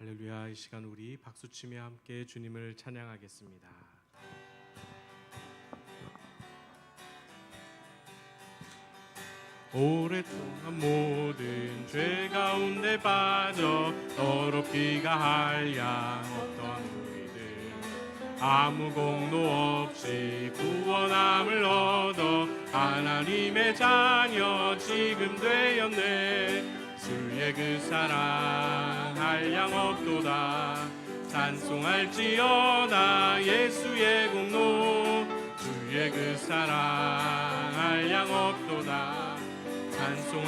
할렐루야. 이 시간 우리 박수치며 함께 주님을 찬양하겠습니다. 오랫동안 모든 죄 가운데 빠져 더럽기가 한량 없던 우리들 아무 공로 없이 구원함을 얻어 하나님의 자녀 지금 되었네. 주의 그 사랑 한량 없도다. 찬송할지어다 예수의 공로. 주의 그 사랑 한량 없도다. 찬송할지어다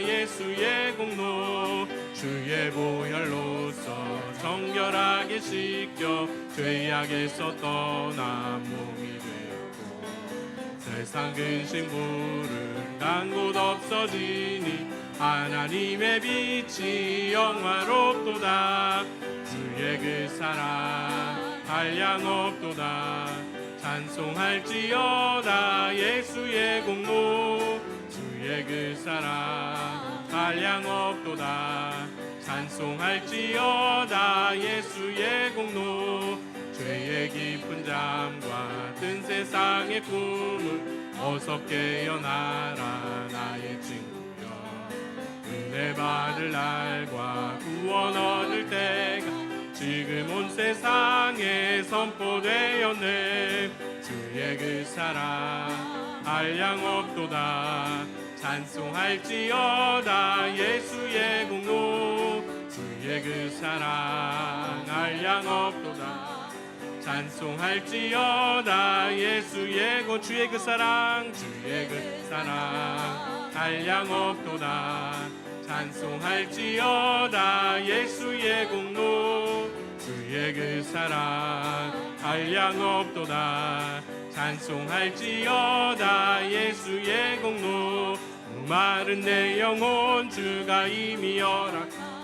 예수의 공로. 주의 보혈로서 정결하게 씻겨 죄악에서 떠난 몸이 되었고 세상 근심 부른 간 곳 없어지니 하나님의 빛이 영화롭도다. 주의 그 사랑 한량 없도다. 찬송할지어다 예수의 공로. 주의 그 사랑 한량 없도다. 찬송할지어다 예수의 공로. 죄의 깊은 잠과 뜬 세상의 꿈을 어서 깨어나라 나의 친구여. 은혜 받을 날과 구원 얻을 때가 지금 온 세상에 선포되었네. 주의 그 사랑 한량 없도다. 찬송할지어다 예수의 공로. 주의 그 사랑 한량 없도다. 찬송할지어다 예수의 공. 주의 그 사랑 주의 그 사랑 한량 없도다. 찬송할지어다 예수의 공로. 주의 그 사랑 한량 없도다. 찬송할지어다 예수의 공로. 목마른 내 영혼 주가 이미 허락한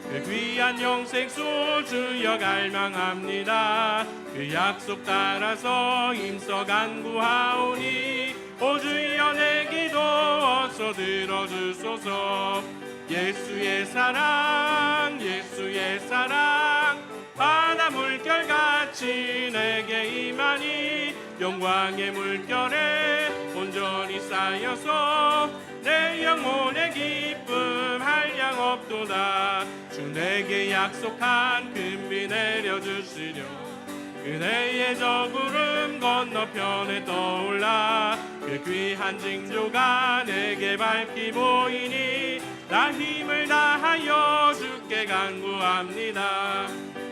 그 귀한 영생수 주여 갈망합니다. 그 약속 따라서 힘써 간구하오니 오 주여 내 기도 어서 들어주소서. 예수의 사랑 예수의 사랑 바다 물결같이 내게 임하니 영광의 물결에 온전히 쌓여서 내 영혼의 기쁨 한량 없도다. 주 내게 약속한 금비 내려주시려 그대의 저 구름 건너편에 떠올라 그 귀한 징조가 내게 밝히 보이니 나 힘을 다하여 주께 간구합니다.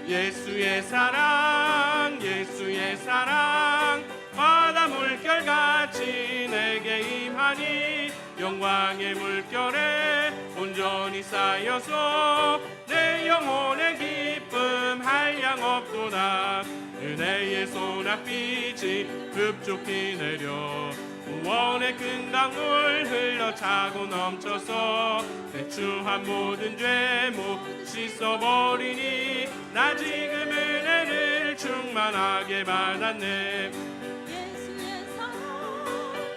예수의 사랑 예수의 사랑 바다 물결같이 내게 임하니 영광의 물결에 온전히 쌓여서 내 영혼의 기쁨 한량 없도다. 은혜의 소낙빛이 급속히 내려 구원의 큰 강물 흘러 차고 넘쳐서 내 추한 모든 죄못 씻어버리니 나 지금 은혜를 충만하게 받았네.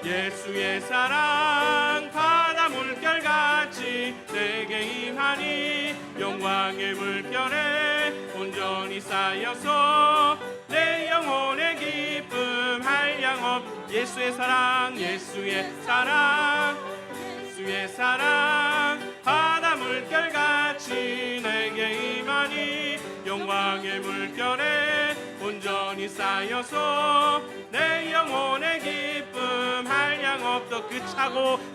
예수의 사랑 바다 물결같이 내게 임하니 영광의 물결에 온전히 쌓여서 내 영혼의 기쁨 한량 없. 예수의 사랑 예수의 사랑 예수의 사랑 바다 물결같이 내게 임하니 영광의 물결에 온전히 쌓여서 내 영혼의 기쁨 한량 없도.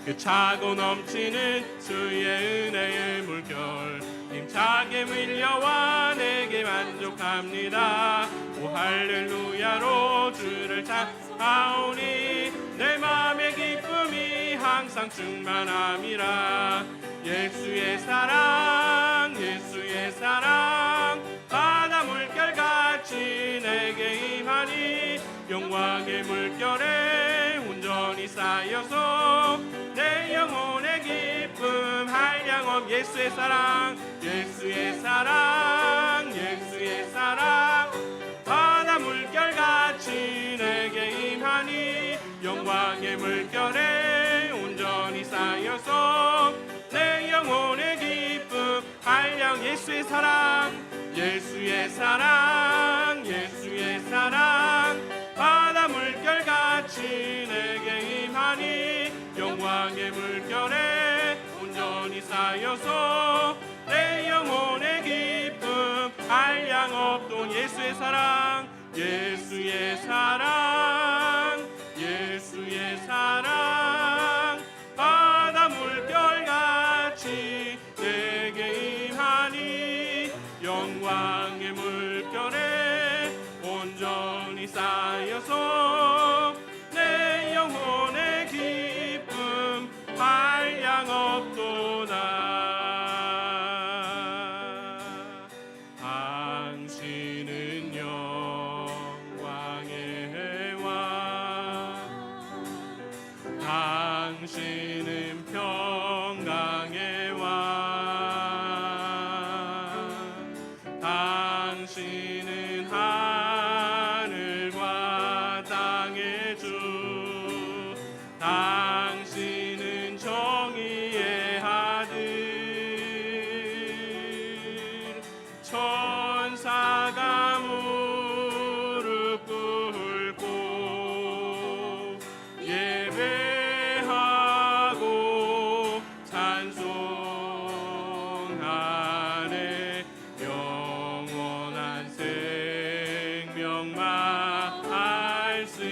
그 차고 넘치는 주의 은혜의 물결 힘차게 밀려와 내게 만족합니다. 오 할렐루야로 주를 찬송하오니 내 맘의 기쁨이 항상 충만함이라. 예수의 사랑 예수의 사랑 바다 물결같이 내게 임하니 영광의 물결에 온전히 쌓여서 내 영혼의 기쁨 한량 없. 예수의 사랑 예수의 사랑 예수의 사랑 바다 물결같이 내게 임하니 영광의 물결에 온전히 쌓여서 내 영혼의 기쁨 한량 찬양하며 예수의 사랑, 예수의 사랑, 예수의 사랑, 바다 물결같이 내게 임하니 영광의 물결에 온전히 쌓여서 내 영혼의 기쁨 한량없던 예수의 사랑, 예수의 사랑, 예수의 사랑, 바다 물결같이 내게 임하니 영광의 물결에 온전히 쌓여서 내 영혼의 기쁨 한량없도다. 당신은 영광의 왕, 당신은 평강의 왕, 당신은 하늘과 땅의 주, 당신은 정의의 아들. 천사가 무릎 꿇고 예배하고 찬송하네. 영원한 생명 말씀,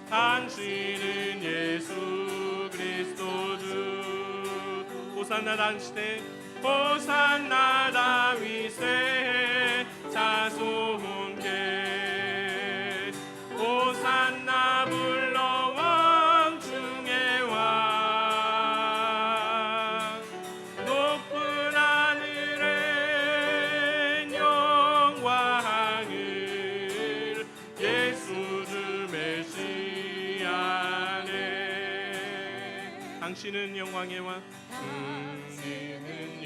당신은 예수 그리스도 주. 호산나 당신의, 호산나 다윗의 자손께, 호산나 불러 왕 중의 왕. 높은 하늘엔 영광을 예수 주 메시아네. 당신은 영광의 왕, 주님은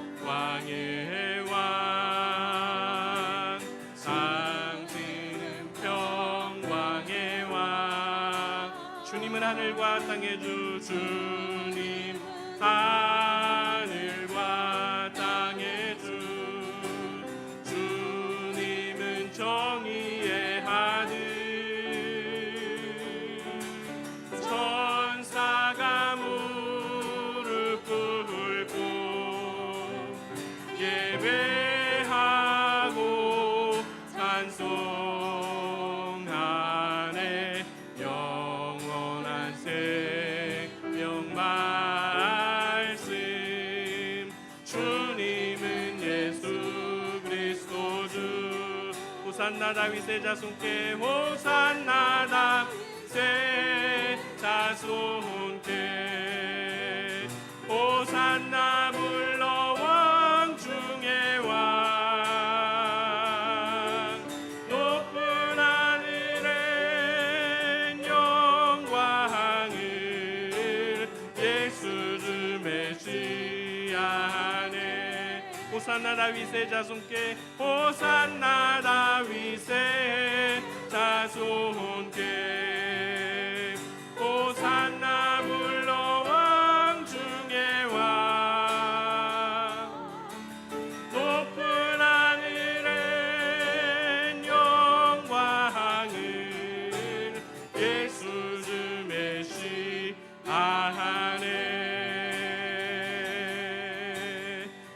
영광의 왕, 당신은 평강의 왕. 주님은 하늘과 땅의 주, 주님 하늘과 땅의 주, 주님은 정의의 아들. 천사가 무릎 꿇고 예배하고 찬송하네. 영원한 생명 말씀, 주님은 예수 그리스도 주. 호산나 다윗의 자손께, 호산나 다윗의 자손께, 호산나 불러 왕 중의 왕. 높은 하늘엔 영광을 예수 주 메시아네. 호산나 다윗의 자손께, 호산나 다윗의 자손께, 호산나 불러 왕 중의 왕. 높은 하늘엔 영광을 예수 주 메시아네.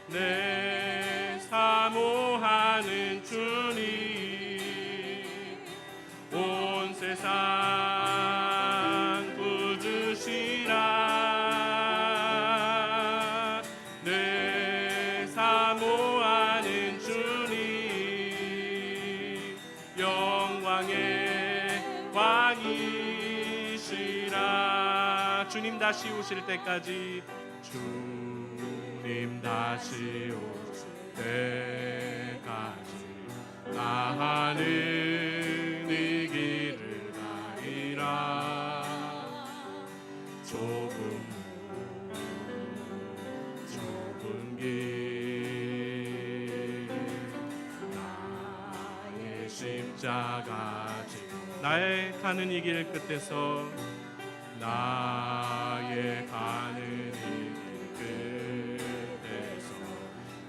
내 사모하는 주님, 온 세상 구주시라. 내 사모하는 주님, 영광의 왕이시라. 주님 다시 오실 때까지, 주님 다시 오실 때까지 나는 이 길을 가리라. 좁은 길, 나의 십자가 지고, 나의 가는 이 길 끝에서, 나의 가는 이 길 끝에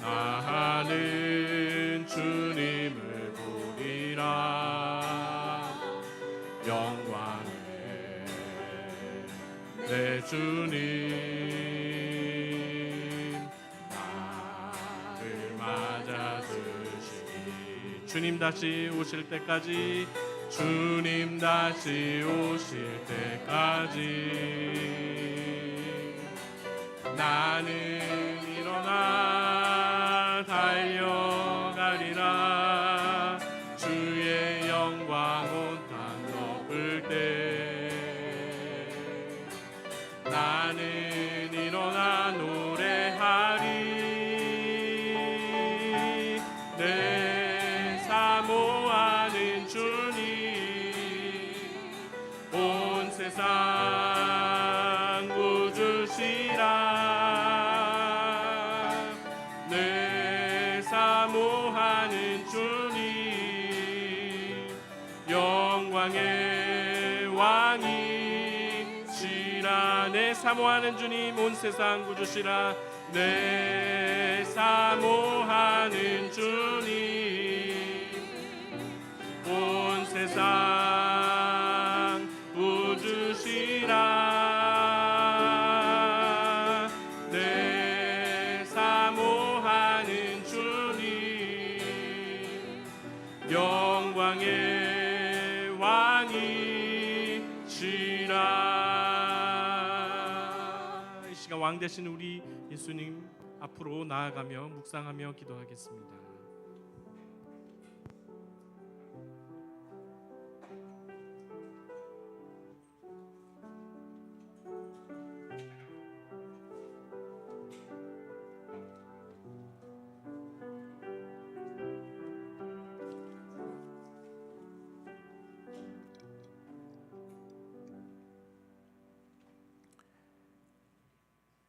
나는 주님을 보리라. 영광에 내 주님 나를 맞아주시니. 주님 다시 오실 때까지, 주님 다시 오실 때까지 나는 일어나 달려가리라. 주의 영광 온 땅 덮을 때 나는 일어나 노래하리. 내 사모하는 주님 온 세상 구주시라. 내 사모하는 주님 영광의 왕이시라. 내 사모하는 주님 온 세상 구주시라. 내 사모하는 주님 온 세상 구주시라. 내 사모하는 주님 영광의 왕이시라. 이 시간 왕 되신 우리 예수님 앞으로 나아가며 묵상하며 기도하겠습니다.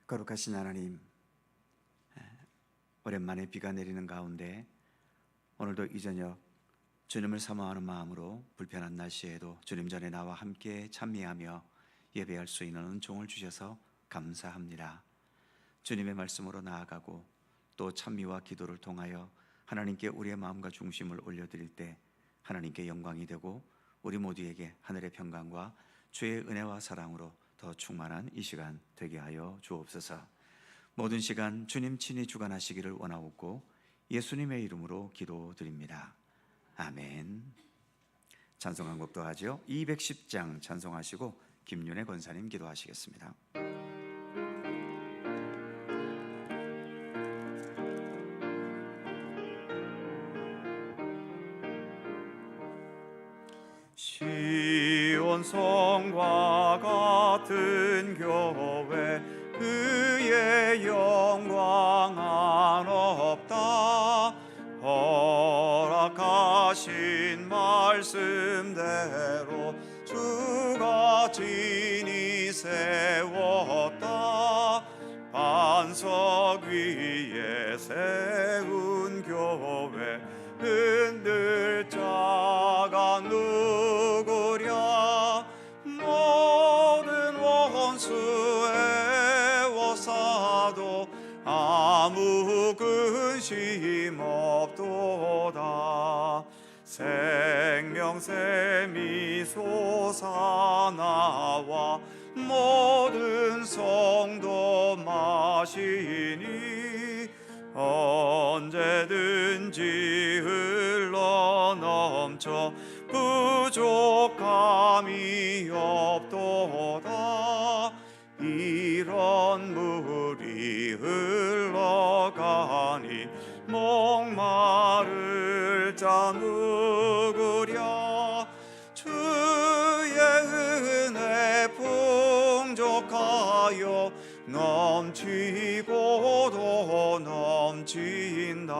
거룩하신 하나님, 오랜만에 비가 내리는 가운데 오늘도 이 저녁 주님을 사모하는 마음으로 불편한 날씨에도 주님 전에 나와 함께 찬미하며 예배할 수 있는 은총을 주셔서 감사합니다. 주님의 말씀으로 나아가고 또 찬미와 기도를 통하여 하나님께 우리의 마음과 중심을 올려드릴 때 하나님께 영광이 되고 우리 모두에게 하늘의 평강과 주의 은혜와 사랑으로 더 충만한 이 시간 되게 하여 주옵소서. 모든 시간 주님 친히 주관하시기를 원하옵고 예수님의 이름으로 기도드립니다. 아멘. 찬송 한 곡도 하죠. 210장 찬송하시고 김윤혜 권사님 기도하시겠습니다. 시온 성과 같은 교회 그의 영광 한없다. 허락하신 말씀대로 주가 진히 세웠다. 반석 위에 세운 교회 흔들 자가 누구랴. 모든 원수의 워사도 아무 근심 없도다. 생명샘이 솟아나와 모든 성도 마시니 언제든지 흘러넘쳐 부족함이 없도다. 이런 물이 흘러가니 목마를 자 누구랴. 주의 은혜 풍족하여 넘치고도 넘친다.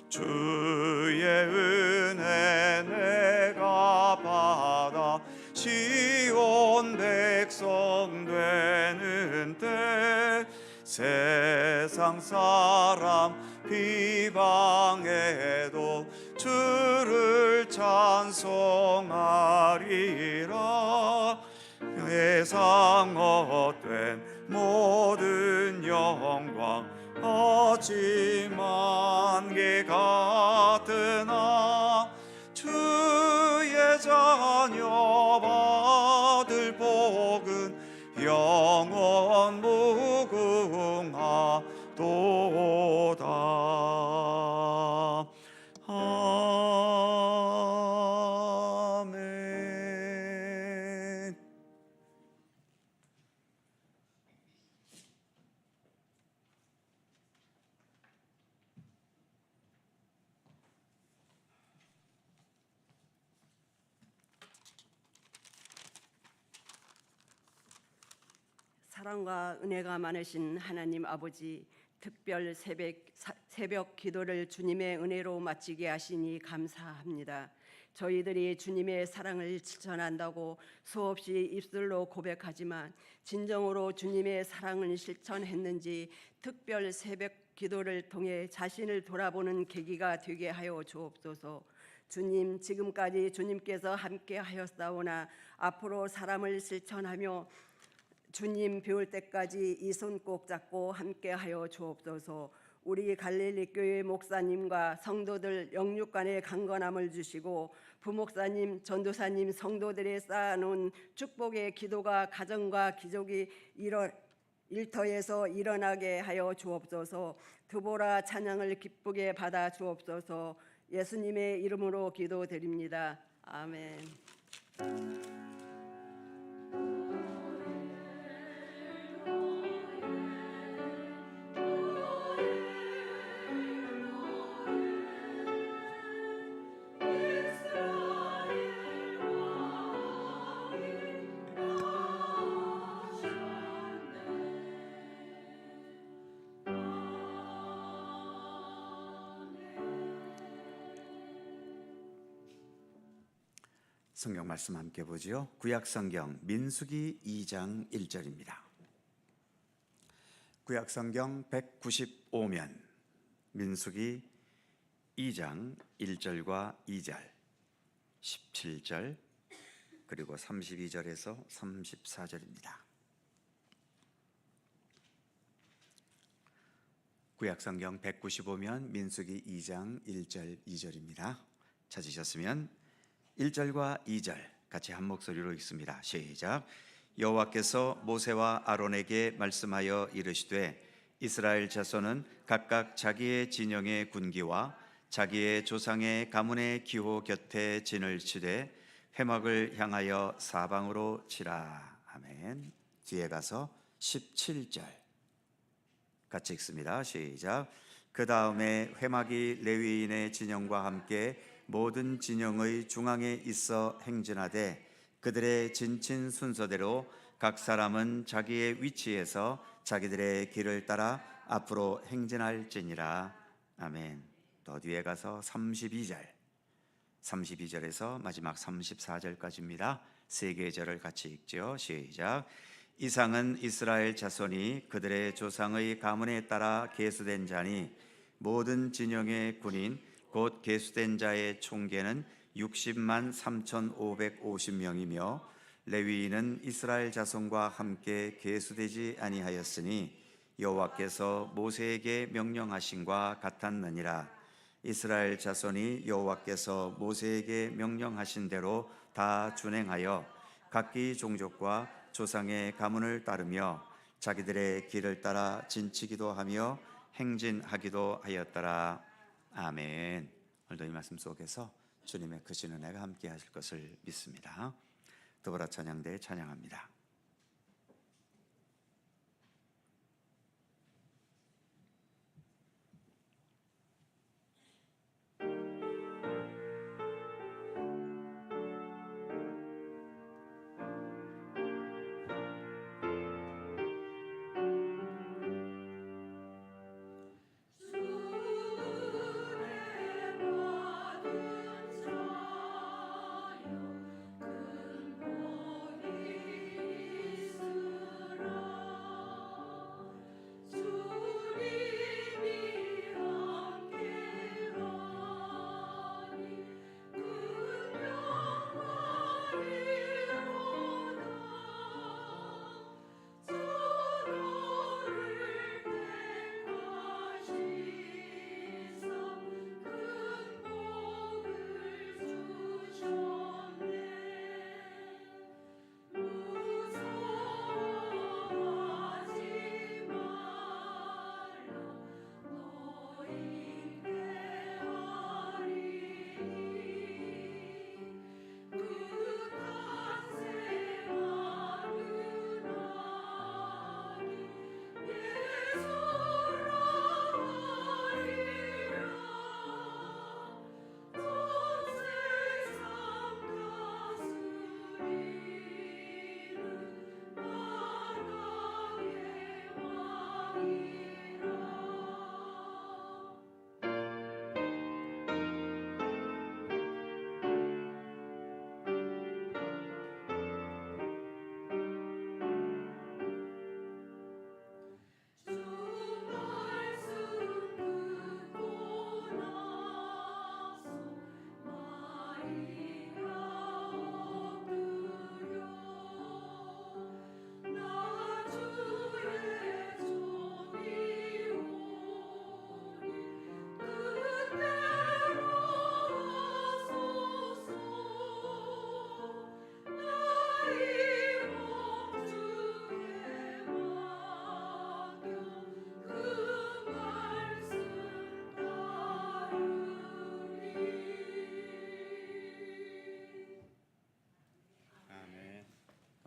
주의 은혜 내가 받아 시온 백성 되는 때 세상 사람 비방해도 주를 찬송하리라. 예상 헛된 모든 영광 어찌만 개 같으나 주의 자녀 받을 복은 영원 무궁하도다. 아멘. 사랑과 은혜가 많으신 하나님 아버지, 특별 새벽 기도를 주님의 은혜로 마치게 하시니 감사합니다. 저희들이 주님의 사랑을 실천한다고 수없이 입술로 고백하지만 진정으로 주님의 사랑을 실천했는지 특별 새벽 기도를 통해 자신을 돌아보는 계기가 되게 하여 주옵소서. 주님, 지금까지 주님께서 함께 하였사오나 앞으로 사람을 실천하며 주님 배울 때까지 이 손 꼭 잡고 함께하여 주옵소서. 우리 갈릴리 교회 목사님과 성도들 영육간의 강건함을 주시고 부목사님, 전도사님, 성도들의 쌓아놓은 축복의 기도가 가정과 기족이 일터에서 일어나게 하여 주옵소서. 두보라 찬양을 기쁘게 받아 주옵소서. 예수님의 이름으로 기도드립니다. 아멘. 성경 말씀 함께 보지요. 구약 성경 민수기 2장 1절입니다. 구약 성경 195면 민수기 2장 1절과 2절, 17절 그리고 32절에서 34절입니다. 구약 성경 195면 민수기 2장 1절 2절입니다. 찾으셨으면 1절과 2절 같이 한 목소리로 읽습니다. 시작. 여호와께서 모세와 아론에게 말씀하여 이르시되 이스라엘 자손은 각각 자기의 진영의 군기와 자기의 조상의 가문의 기호 곁에 진을 치되 회막을 향하여 사방으로 치라. 아멘. 뒤에 가서 17절 같이 읽습니다. 시작. 그 다음에 회막이 레위인의 진영과 함께 모든 진영의 중앙에 있어 행진하되 그들의 진친 순서대로 각 사람은 자기의 위치에서 자기들의 길을 따라 앞으로 행진할지니라. 아멘. 또 뒤에 가서 32절에서 마지막 34절까지입니다. 세 개의 절을 같이 읽죠. 시작. 이상은 이스라엘 자손이 그들의 조상의 가문에 따라 계수된 자니 모든 진영의 군인 곧 계수된 자의 총계는 60만 3,550명이며 레위인은 이스라엘 자손과 함께 계수되지 아니하였으니 여호와께서 모세에게 명령하신과 같았느니라. 이스라엘 자손이 여호와께서 모세에게 명령하신 대로 다 준행하여 각기 종족과 조상의 가문을 따르며 자기들의 길을 따라 진치기도 하며 행진하기도 하였더라. 아멘. 오늘도 이 말씀 속에서 주님의 크신 은혜가 함께 하실 것을 믿습니다. 더불어 찬양대 찬양합니다.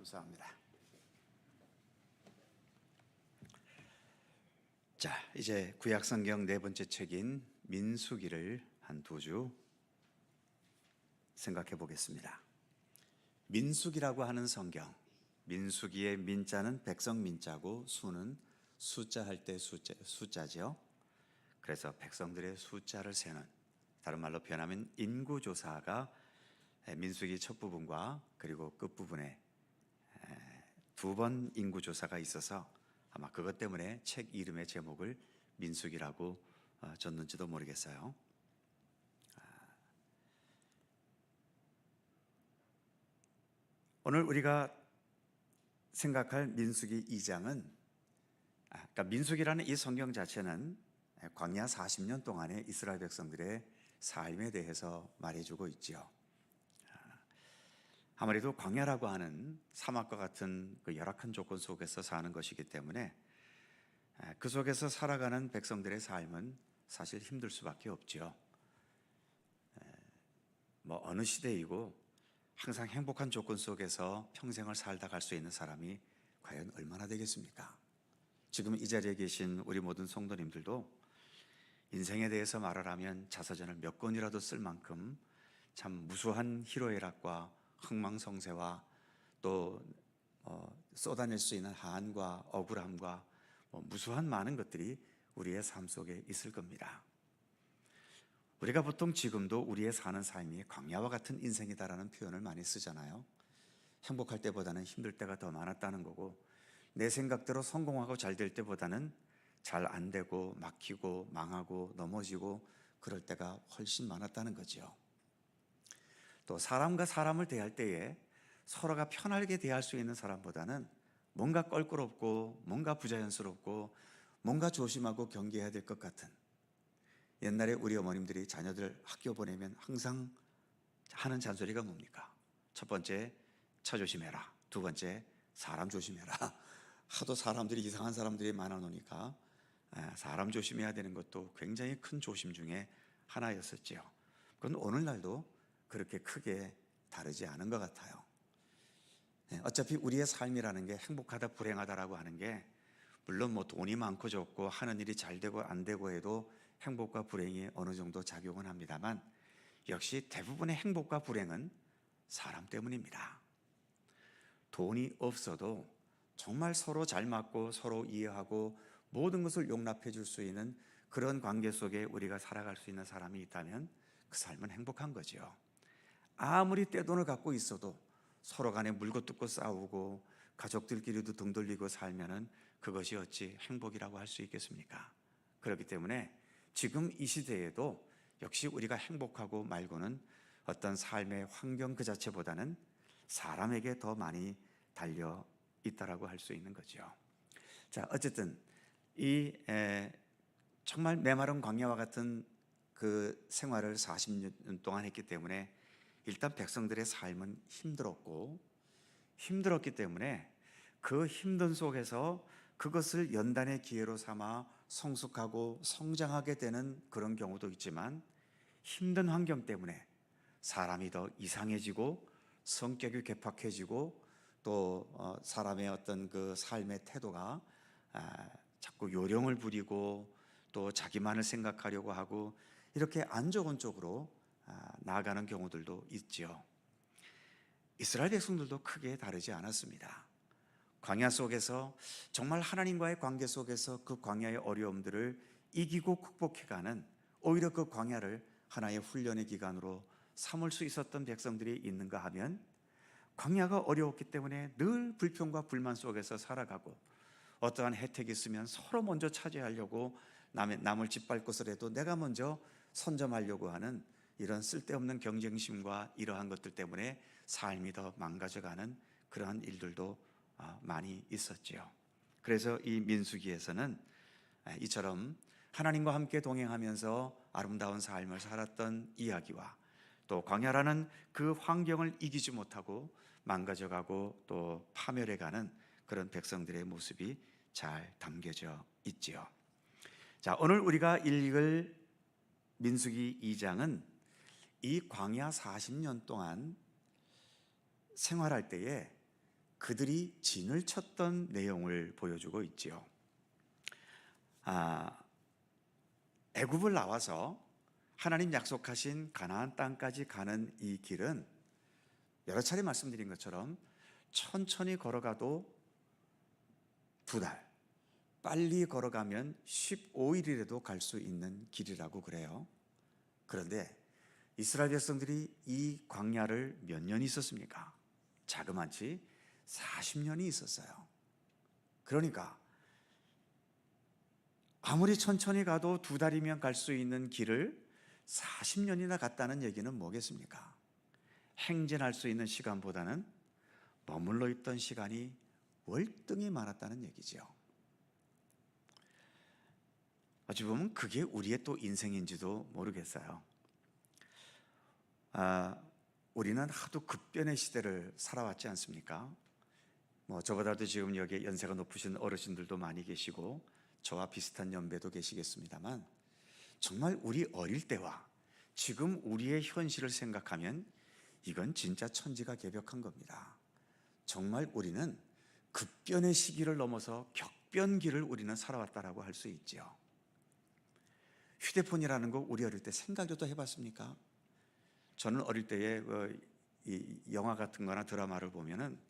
감사합니다. 자, 이제 구약성경 네 번째 책인 민수기를 한 두 주 생각해 보겠습니다. 민수기라고 하는 성경, 민수기의 민자는 백성 민자고 수는 숫자 할 때 숫자죠. 그래서 백성들의 숫자를 세는, 다른 말로 표현하면 인구조사가 민수기 첫 부분과 그리고 끝부분에 두 번 인구조사가 있어서 아마 그것 때문에 책 이름의 제목을 민수기라고 줬는지도 모르겠어요. 오늘 우리가 생각할 민수기 2장은 그러니까 민수기라는 이 성경 자체는 광야 40년 동안의 이스라엘 백성들의 삶에 대해서 말해주고 있지요. 아무래도 광야라고 하는 사막과 같은 그 열악한 조건 속에서 사는 것이기 때문에 그 속에서 살아가는 백성들의 삶은 사실 힘들 수밖에 없지요. 뭐 어느 시대이고 항상 행복한 조건 속에서 평생을 살다 갈 수 있는 사람이 과연 얼마나 되겠습니까? 지금 이 자리에 계신 우리 모든 성도님들도 인생에 대해서 말을 하면 자서전을 몇 권이라도 쓸 만큼 참 무수한 희로애락과 흥망성쇠와 또 쏟아낼 수 있는 한과 억울함과 무수한 많은 것들이 우리의 삶 속에 있을 겁니다. 우리가 보통 지금도 우리의 사는 삶이 광야와 같은 인생이다라는 표현을 많이 쓰잖아요. 행복할 때보다는 힘들 때가 더 많았다는 거고, 내 생각대로 성공하고 잘 될 때보다는 잘 안 되고 막히고 망하고 넘어지고 그럴 때가 훨씬 많았다는 거죠. 또 사람과 사람을 대할 때에 서로가 편하게 대할 수 있는 사람보다는 뭔가 껄끄럽고 뭔가 부자연스럽고 뭔가 조심하고 경계해야 될 것 같은, 옛날에 우리 어머님들이 자녀들 학교 보내면 항상 하는 잔소리가 뭡니까? 첫 번째, 차 조심해라. 두 번째, 사람 조심해라. 하도 사람들이 이상한 사람들이 많아 놓으니까 사람 조심해야 되는 것도 굉장히 큰 조심 중에 하나였었지요. 그건 오늘날도 그렇게 크게 다르지 않은 것 같아요. 어차피 우리의 삶이라는 게 행복하다 불행하다라고 하는 게, 물론 뭐 돈이 많고 적고 하는 일이 잘 되고 안 되고 해도 행복과 불행이 어느 정도 작용은 합니다만, 역시 대부분의 행복과 불행은 사람 때문입니다. 돈이 없어도 정말 서로 잘 맞고 서로 이해하고 모든 것을 용납해 줄 수 있는 그런 관계 속에 우리가 살아갈 수 있는 사람이 있다면 그 삶은 행복한 거죠. 아무리 떼돈을 갖고 있어도 서로 간에 물고 뜯고 싸우고 가족들끼리도 등 돌리고 살면은 그것이 어찌 행복이라고 할 수 있겠습니까? 그렇기 때문에 지금 이 시대에도 역시 우리가 행복하고 말고는 어떤 삶의 환경 그 자체보다는 사람에게 더 많이 달려 있다라고 할 수 있는 거죠. 자, 어쨌든 이 정말 메마른 광야와 같은 그 생활을 40년 동안 했기 때문에 일단 백성들의 삶은 힘들었기 때문에 그 힘든 속에서 그것을 연단의 기회로 삼아 성숙하고 성장하게 되는 그런 경우도 있지만, 힘든 환경 때문에 사람이 더 이상해지고 성격이 괴팍해지고 또 사람의 어떤 그 삶의 태도가 자꾸 요령을 부리고 또 자기만을 생각하려고 하고 이렇게 안 좋은 쪽으로 나아가는 경우들도 있죠. 이스라엘 백성들도 크게 다르지 않았습니다. 광야 속에서 정말 하나님과의 관계 속에서 그 광야의 어려움들을 이기고 극복해가는, 오히려 그 광야를 하나의 훈련의 기간으로 삼을 수 있었던 백성들이 있는가 하면, 광야가 어려웠기 때문에 늘 불평과 불만 속에서 살아가고 어떠한 혜택이 있으면 서로 먼저 차지하려고 남을 짓밟고서라도 내가 먼저 선점하려고 하는 이런 쓸데없는 경쟁심과 이러한 것들 때문에 삶이 더 망가져가는 그러한 일들도 많이 있었지요. 그래서 이 민수기에서는 이처럼 하나님과 함께 동행하면서 아름다운 삶을 살았던 이야기와 또 광야라는 그 환경을 이기지 못하고 망가져가고 또 파멸해가는 그런 백성들의 모습이 잘 담겨져 있지요. 자, 오늘 우리가 읽을 민수기 2장은 이 광야 40년 동안 생활할 때에 그들이 진을 쳤던 내용을 보여주고 있지요. 애굽을 나와서 하나님 약속하신 가나안 땅까지 가는 이 길은 여러 차례 말씀드린 것처럼 천천히 걸어가도 2달, 빨리 걸어가면 15일이라도 갈 수 있는 길이라고 그래요. 그런데 이스라엘 백성들이 이 광야를 몇 년 있었습니까? 자그마치 40년이 있었어요. 그러니까 아무리 천천히 가도 2달이면 갈 수 있는 길을 40년이나 갔다는 얘기는 뭐겠습니까? 행진할 수 있는 시간보다는 머물러 있던 시간이 월등히 많았다는 얘기죠. 어찌 보면 그게 우리의 또 인생인지도 모르겠어요. 우리는 하도 급변의 시대를 살아왔지 않습니까? 저보다도 지금 여기 연세가 높으신 어르신들도 많이 계시고 저와 비슷한 연배도 계시겠습니다만, 정말 우리 어릴 때와 지금 우리의 현실을 생각하면 이건 진짜 천지가 개벽한 겁니다. 정말 우리는 급변의 시기를 넘어서 격변기를 우리는 살아왔다라고 할 수 있죠. 휴대폰이라는 거 우리 어릴 때 생각도 해봤습니까? 저는 어릴 때에 이 영화 같은 거나 드라마를 보면은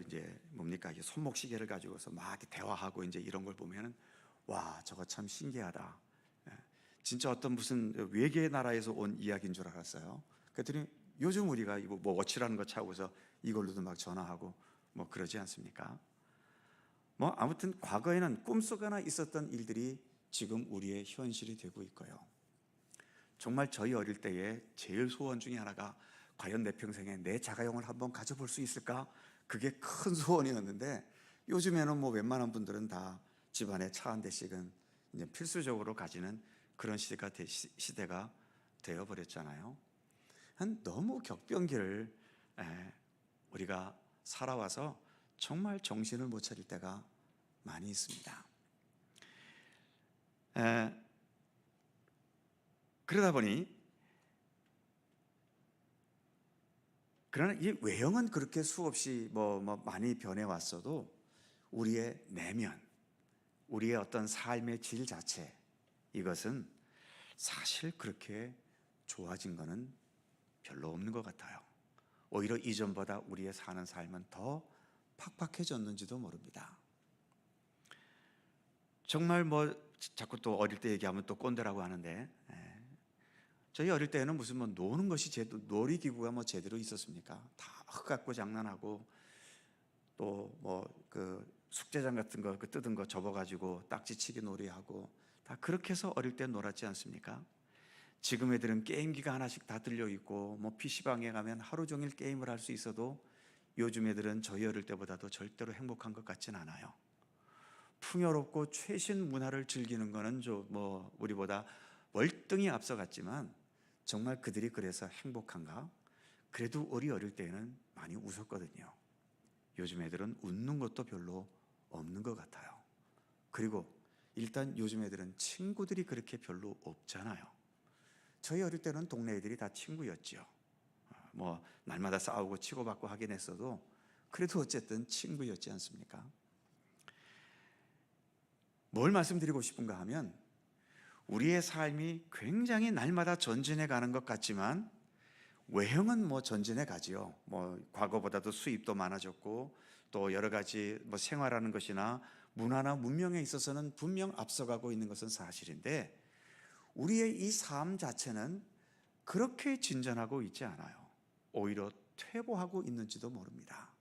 이제 뭡니까, 이게 손목시계를 가지고서 막 대화하고 이제 이런 걸 보면은 와, 저거 참 신기하다. 진짜 어떤 무슨 외계 나라에서 온 이야기인 줄 알았어요. 그랬더니 요즘 우리가 이거 워치라는 거 차고서 이걸로도 막 전화하고 그러지 않습니까? 아무튼 과거에는 꿈속에나 있었던 일들이 지금 우리의 현실이 되고 있고요. 정말 저희 어릴 때의 제일 소원 중에 하나가 과연 내 평생에 내 자가용을 한번 가져볼 수 있을까? 그게 큰 소원이었는데, 요즘에는 웬만한 분들은 다 집안에 차 한 대씩은 이제 필수적으로 가지는 그런 시대가 되어버렸잖아요. 너무 격변기를 우리가 살아와서 정말 정신을 못 차릴 때가 많이 있습니다. 그러다 보니, 그러나 이 외형은 그렇게 수없이 많이 변해왔어도 우리의 내면, 우리의 어떤 삶의 질 자체, 이것은 사실 그렇게 좋아진 거는 별로 없는 것 같아요. 오히려 이전보다 우리의 사는 삶은 더 팍팍해졌는지도 모릅니다. 정말 자꾸 또 어릴 때 얘기하면 또 꼰대라고 하는데, 저희 어릴 때는 무슨 노는 것이 놀이기구가 제대로 있었습니까? 다 흙 갖고 장난하고, 또 숙제장 같은 거 뜯은 거 접어가지고 딱지치기 놀이하고, 다 그렇게 해서 어릴 때 놀았지 않습니까? 지금 애들은 게임기가 하나씩 다 들려 있고, PC방에 가면 하루 종일 게임을 할 수 있어도 요즘 애들은 저희 어릴 때보다도 절대로 행복한 것 같진 않아요. 풍요롭고 최신 문화를 즐기는 거는 우리보다 월등히 앞서갔지만, 정말 그들이 그래서 행복한가? 그래도 우리 어릴 때에는 많이 웃었거든요. 요즘 애들은 웃는 것도 별로 없는 것 같아요. 그리고 일단 요즘 애들은 친구들이 그렇게 별로 없잖아요. 저희 어릴 때는 동네 애들이 다 친구였죠. 날마다 싸우고 치고받고 하긴 했어도 그래도 어쨌든 친구였지 않습니까? 뭘 말씀드리고 싶은가 하면, 우리의 삶이 굉장히 날마다 전진해 가는 것 같지만 외형은 전진해 가지요. 과거보다도 수입도 많아졌고, 또 여러 가지 생활하는 것이나 문화나 문명에 있어서는 분명 앞서가고 있는 것은 사실인데, 우리의 이 삶 자체는 그렇게 진전하고 있지 않아요. 오히려 퇴보하고 있는지도 모릅니다.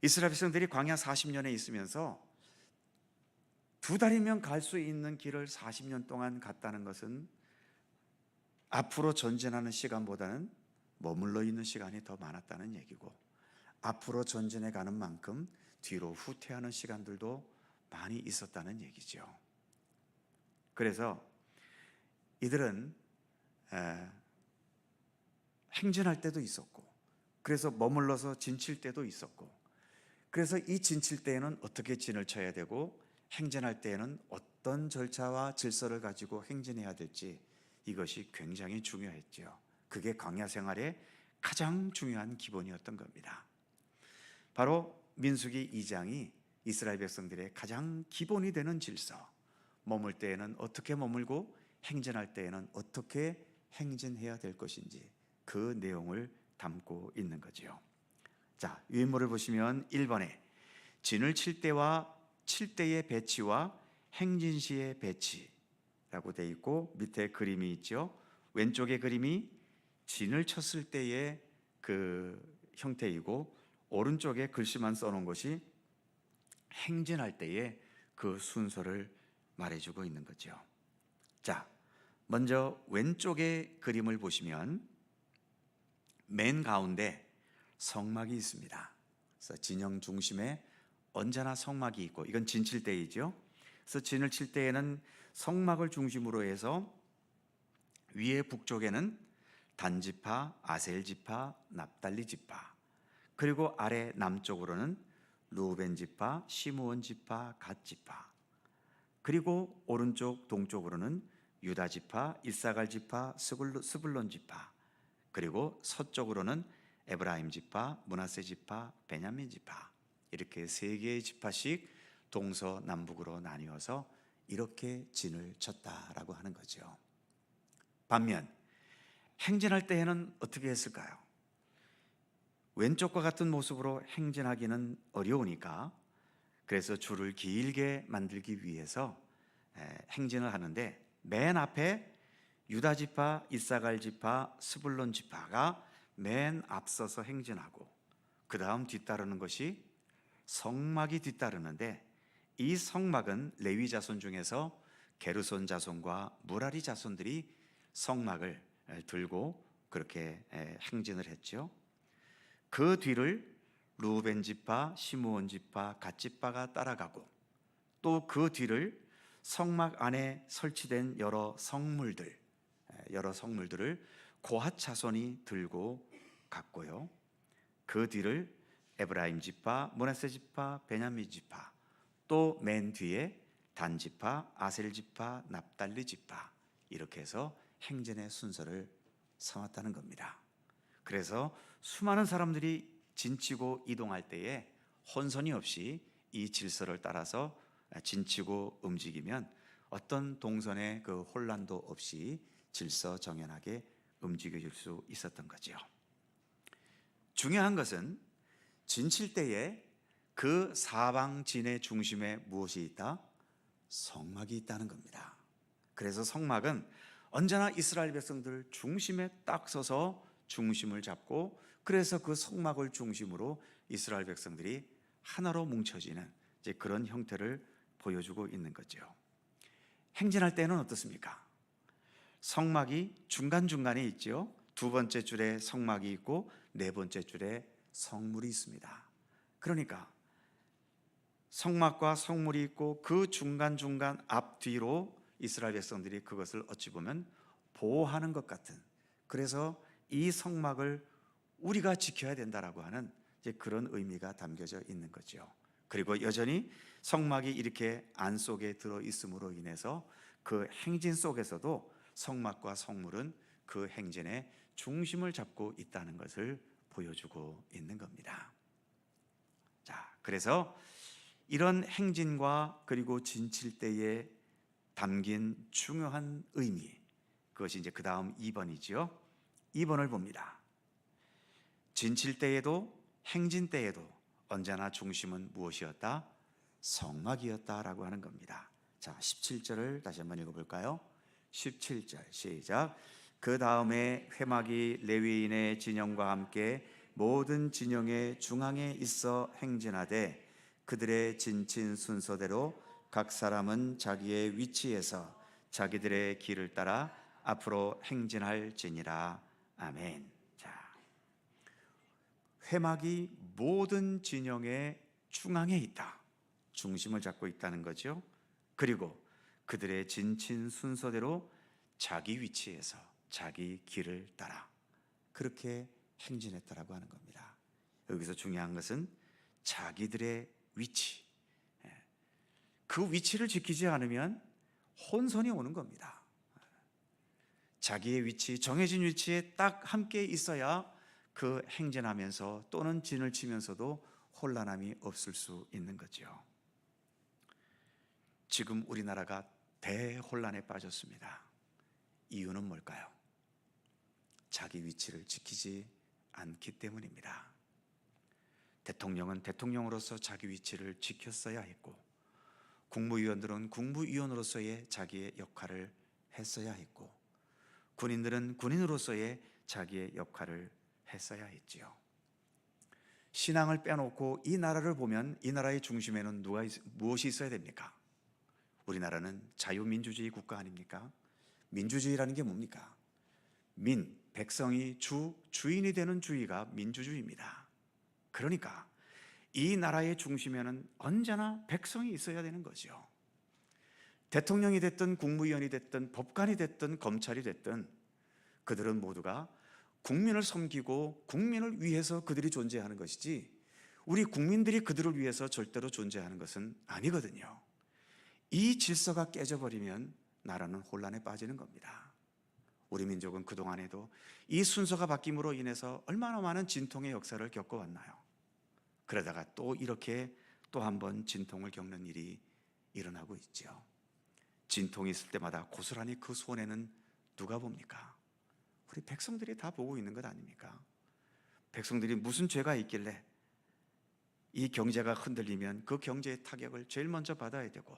이스라엘 백성들이 광야 40년에 있으면서 2달이면 갈 수 있는 길을 40년 동안 갔다는 것은 앞으로 전진하는 시간보다는 머물러 있는 시간이 더 많았다는 얘기고, 앞으로 전진해 가는 만큼 뒤로 후퇴하는 시간들도 많이 있었다는 얘기죠. 그래서 이들은 행진할 때도 있었고, 그래서 머물러서 진칠 때도 있었고, 그래서 이 진칠 때에는 어떻게 진을 쳐야 되고, 행진할 때에는 어떤 절차와 질서를 가지고 행진해야 될지, 이것이 굉장히 중요했죠. 그게 광야 생활의 가장 중요한 기본이었던 겁니다. 바로 민수기 2장이 이스라엘 백성들의 가장 기본이 되는 질서, 머물 때에는 어떻게 머물고 행진할 때에는 어떻게 행진해야 될 것인지 그 내용을 담고 있는 거지요. 자, 유인물을 보시면 1번에 진을 칠 때와 칠 때의 배치와 행진 시의 배치라고 되어 있고, 밑에 그림이 있죠. 왼쪽의 그림이 진을 쳤을 때의 그 형태이고, 오른쪽에 글씨만 써놓은 것이 행진할 때의 그 순서를 말해주고 있는 거죠. 자, 먼저 왼쪽의 그림을 보시면 맨 가운데 성막이 있습니다. 그래서 진영 중심에 언제나 성막이 있고, 이건 진칠 때이죠. 그래서 진을 칠 때에는 성막을 중심으로 해서 위에 북쪽에는 단지파, 아셀지파, 납달리 지파, 그리고 아래 남쪽으로는 루벤 지파, 시므온 지파, 갓 지파, 그리고 오른쪽 동쪽으로는 유다 지파, 이사갈 지파, 스불론 지파, 그리고 서쪽으로는 에브라임 지파, 므낫세 지파, 베냐민 지파, 이렇게 세 개의 지파씩 동서남북으로 나뉘어서 이렇게 진을 쳤다라고 하는 거죠. 반면 행진할 때에는 어떻게 했을까요? 왼쪽과 같은 모습으로 행진하기는 어려우니까, 그래서 줄을 길게 만들기 위해서 행진을 하는데, 맨 앞에 유다 지파, 이사갈 지파, 스불론 지파가 맨 앞서서 행진하고, 그 다음 뒤따르는 것이 성막이 뒤따르는데, 이 성막은 레위 자손 중에서 게르손 자손과 무라리 자손들이 성막을 들고 그렇게 행진을 했죠. 그 뒤를 루벤 지파, 시므온 지파, 갓 지파가 따라가고, 또 그 뒤를 성막 안에 설치된 여러 성물들을 고핫 자손이 들고 갔고요. 그 뒤를 에브라임 지파, 므낫세 지파, 베냐민 지파, 또 맨 뒤에 단 지파, 아셀 지파, 납달리 지파, 이렇게 해서 행진의 순서를 삼았다는 겁니다. 그래서 수많은 사람들이 진치고 이동할 때에 혼선이 없이 이 질서를 따라서 진치고 움직이면 어떤 동선의 그 혼란도 없이 질서정연하게 움직여질 수 있었던 거죠. 중요한 것은 진칠 때에 그 사방 진의 중심에 무엇이 있다? 성막이 있다는 겁니다. 그래서 성막은 언제나 이스라엘 백성들 중심에 딱 서서 중심을 잡고, 그래서 그 성막을 중심으로 이스라엘 백성들이 하나로 뭉쳐지는 이제 그런 형태를 보여주고 있는 거죠. 행진할 때는 어떻습니까? 성막이 중간중간에 있죠. 두 번째 줄에 성막이 있고 네 번째 줄에 성물이 있습니다. 그러니까 성막과 성물이 있고 그 중간중간 앞뒤로 이스라엘 백성들이 그것을 어찌 보면 보호하는 것 같은, 그래서 이 성막을 우리가 지켜야 된다라고 하는 이제 그런 의미가 담겨져 있는 거죠. 그리고 여전히 성막이 이렇게 안속에 들어 있음으로 인해서 그 행진 속에서도 성막과 성물은 그 행진의 중심을 잡고 있다는 것을 보여주고 있는 겁니다. 자, 그래서 이런 행진과 그리고 진칠 때에 담긴 중요한 의미, 그것이 이제 그 다음 2번이지요. 2번을 봅니다. 진칠 때에도 행진 때에도 언제나 중심은 무엇이었다? 성막이었다라고 하는 겁니다. 자, 17절을 다시 한번 읽어볼까요? 17절 시작. 그 다음에 회막이 레위인의 진영과 함께 모든 진영의 중앙에 있어 행진하되, 그들의 진친 순서대로 각 사람은 자기의 위치에서 자기들의 길을 따라 앞으로 행진할지니라. 아멘. 자, 회막이 모든 진영의 중앙에 있다, 중심을 잡고 있다는 거죠. 그리고 그들의 진친 순서대로 자기 위치에서 자기 길을 따라 그렇게 행진했다라고 하는 겁니다. 여기서 중요한 것은 자기들의 위치, 그 위치를 지키지 않으면 혼선이 오는 겁니다. 자기의 위치, 정해진 위치에 딱 함께 있어야 그 행진하면서 또는 진을 치면서도 혼란함이 없을 수 있는 거죠. 지금 우리나라가 대혼란에 빠졌습니다. 이유는 뭘까요? 자기 위치를 지키지 않기 때문입니다. 대통령은 대통령으로서 자기 위치를 지켰어야 했고, 국무위원들은 국무위원으로서의 자기의 역할을 했어야 했고, 군인들은 군인으로서의 자기의 역할을 했어야 했지요. 신앙을 빼놓고 이 나라를 보면 이 나라의 중심에는 무엇이 있어야 됩니까? 우리나라는 자유민주주의 국가 아닙니까? 민주주의라는 게 뭡니까? 백성이 주인이 되는 주의가 민주주의입니다. 그러니까 이 나라의 중심에는 언제나 백성이 있어야 되는 거죠. 대통령이 됐든 국무위원이 됐든 법관이 됐든 검찰이 됐든 그들은 모두가 국민을 섬기고 국민을 위해서 그들이 존재하는 것이지, 우리 국민들이 그들을 위해서 절대로 존재하는 것은 아니거든요. 이 질서가 깨져버리면 나라는 혼란에 빠지는 겁니다. 우리 민족은 그동안에도 이 순서가 바뀜으로 인해서 얼마나 많은 진통의 역사를 겪어왔나요? 그러다가 또 이렇게 또 한 번 진통을 겪는 일이 일어나고 있죠. 진통이 있을 때마다 고스란히 그 손해는 누가 봅니까? 우리 백성들이 다 보고 있는 것 아닙니까? 백성들이 무슨 죄가 있길래 이 경제가 흔들리면 그 경제의 타격을 제일 먼저 받아야 되고,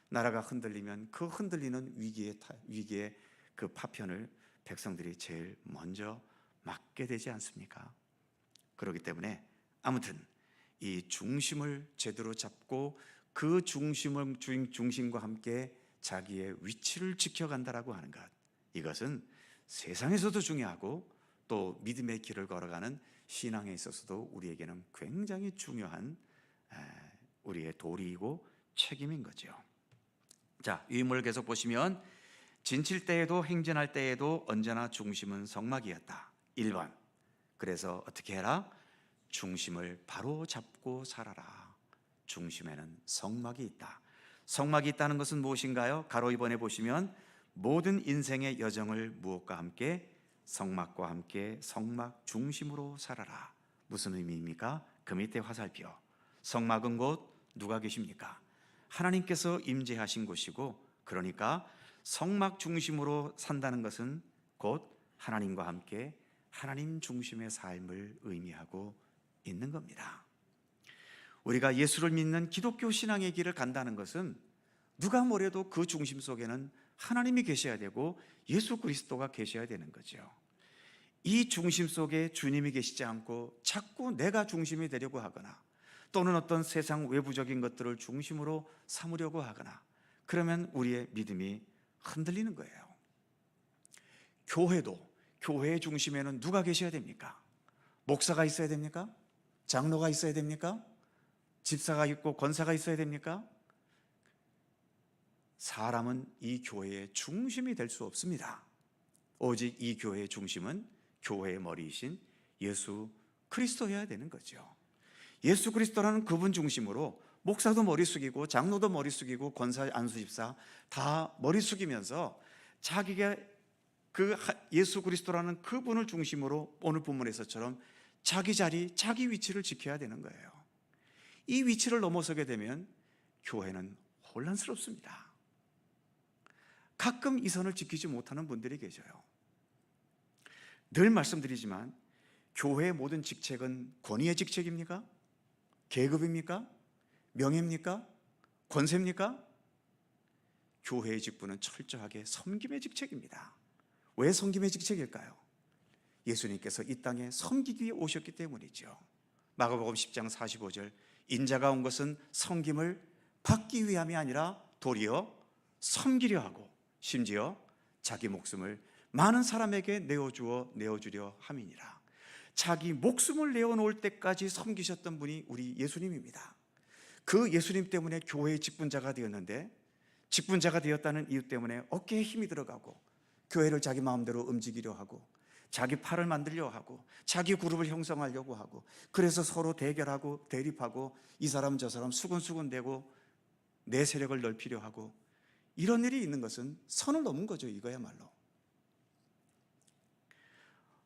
나라가 흔들리면 그 흔들리는 위기의 그 파편을 백성들이 제일 먼저 맞게 되지 않습니까? 그렇기 때문에 아무튼 이 중심을 제대로 잡고 그 중심과 함께 자기의 위치를 지켜간다라고 하는 것, 이것은 세상에서도 중요하고 또 믿음의 길을 걸어가는 신앙에 있어서도 우리에게는 굉장히 중요한 우리의 도리이고 책임인 거죠. 자, 유인물을 계속 보시면 진칠 때에도 행진할 때에도 언제나 중심은 성막이었다. 1번. 그래서 어떻게 해라? 중심을 바로 잡고 살아라. 중심에는 성막이 있다. 성막이 있다는 것은 무엇인가요? 가로 2번에 보시면 모든 인생의 여정을 무엇과 함께? 성막과 함께 성막 중심으로 살아라. 무슨 의미입니까? 그 밑에 화살표. 성막은 곧 누가 계십니까? 하나님께서 임재하신 곳이고, 그러니까 성막 중심으로 산다는 것은 곧 하나님과 함께 하나님 중심의 삶을 의미하고 있는 겁니다. 우리가 예수를 믿는 기독교 신앙의 길을 간다는 것은 누가 뭐래도 그 중심 속에는 하나님이 계셔야 되고 예수 그리스도가 계셔야 되는 거죠. 이 중심 속에 주님이 계시지 않고 자꾸 내가 중심이 되려고 하거나 또는 어떤 세상 외부적인 것들을 중심으로 삼으려고 하거나 그러면 우리의 믿음이 흔들리는 거예요. 교회도 교회의 중심에는 누가 계셔야 됩니까? 목사가 있어야 됩니까? 장로가 있어야 됩니까? 집사가 있고 권사가 있어야 됩니까? 사람은 이 교회의 중심이 될 수 없습니다. 오직 이 교회의 중심은 교회의 머리이신 예수 그리스도여야 되는 거죠. 예수 그리스도라는 그분 중심으로 목사도 머리 숙이고 장로도 머리 숙이고 권사 안수집사 다 머리 숙이면서 자기가 그 예수 그리스도라는 그분을 중심으로 오늘 본문에서처럼 자기 자리, 자기 위치를 지켜야 되는 거예요. 이 위치를 넘어서게 되면 교회는 혼란스럽습니다. 가끔 이 선을 지키지 못하는 분들이 계셔요. 늘 말씀드리지만 교회의 모든 직책은 권위의 직책입니까? 계급입니까? 명예입니까? 권세입니까? 교회의 직분은 철저하게 섬김의 직책입니다. 왜 섬김의 직책일까요? 예수님께서 이 땅에 섬기기 위해 오셨기 때문이죠. 마가복음 10장 45절 인자가 온 것은 섬김을 받기 위함이 아니라 도리어 섬기려 하고 심지어 자기 목숨을 많은 사람에게 내어주려 함이니라. 자기 목숨을 내어놓을 때까지 섬기셨던 분이 우리 예수님입니다. 그 예수님 때문에 교회의 직분자가 되었는데 직분자가 되었다는 이유 때문에 어깨에 힘이 들어가고 교회를 자기 마음대로 움직이려 하고 자기 팔을 만들려 하고 자기 그룹을 형성하려고 하고 그래서 서로 대결하고 대립하고 이 사람 저 사람 수근수근 대고 내 세력을 넓히려 하고 이런 일이 있는 것은 선을 넘은 거죠. 이거야말로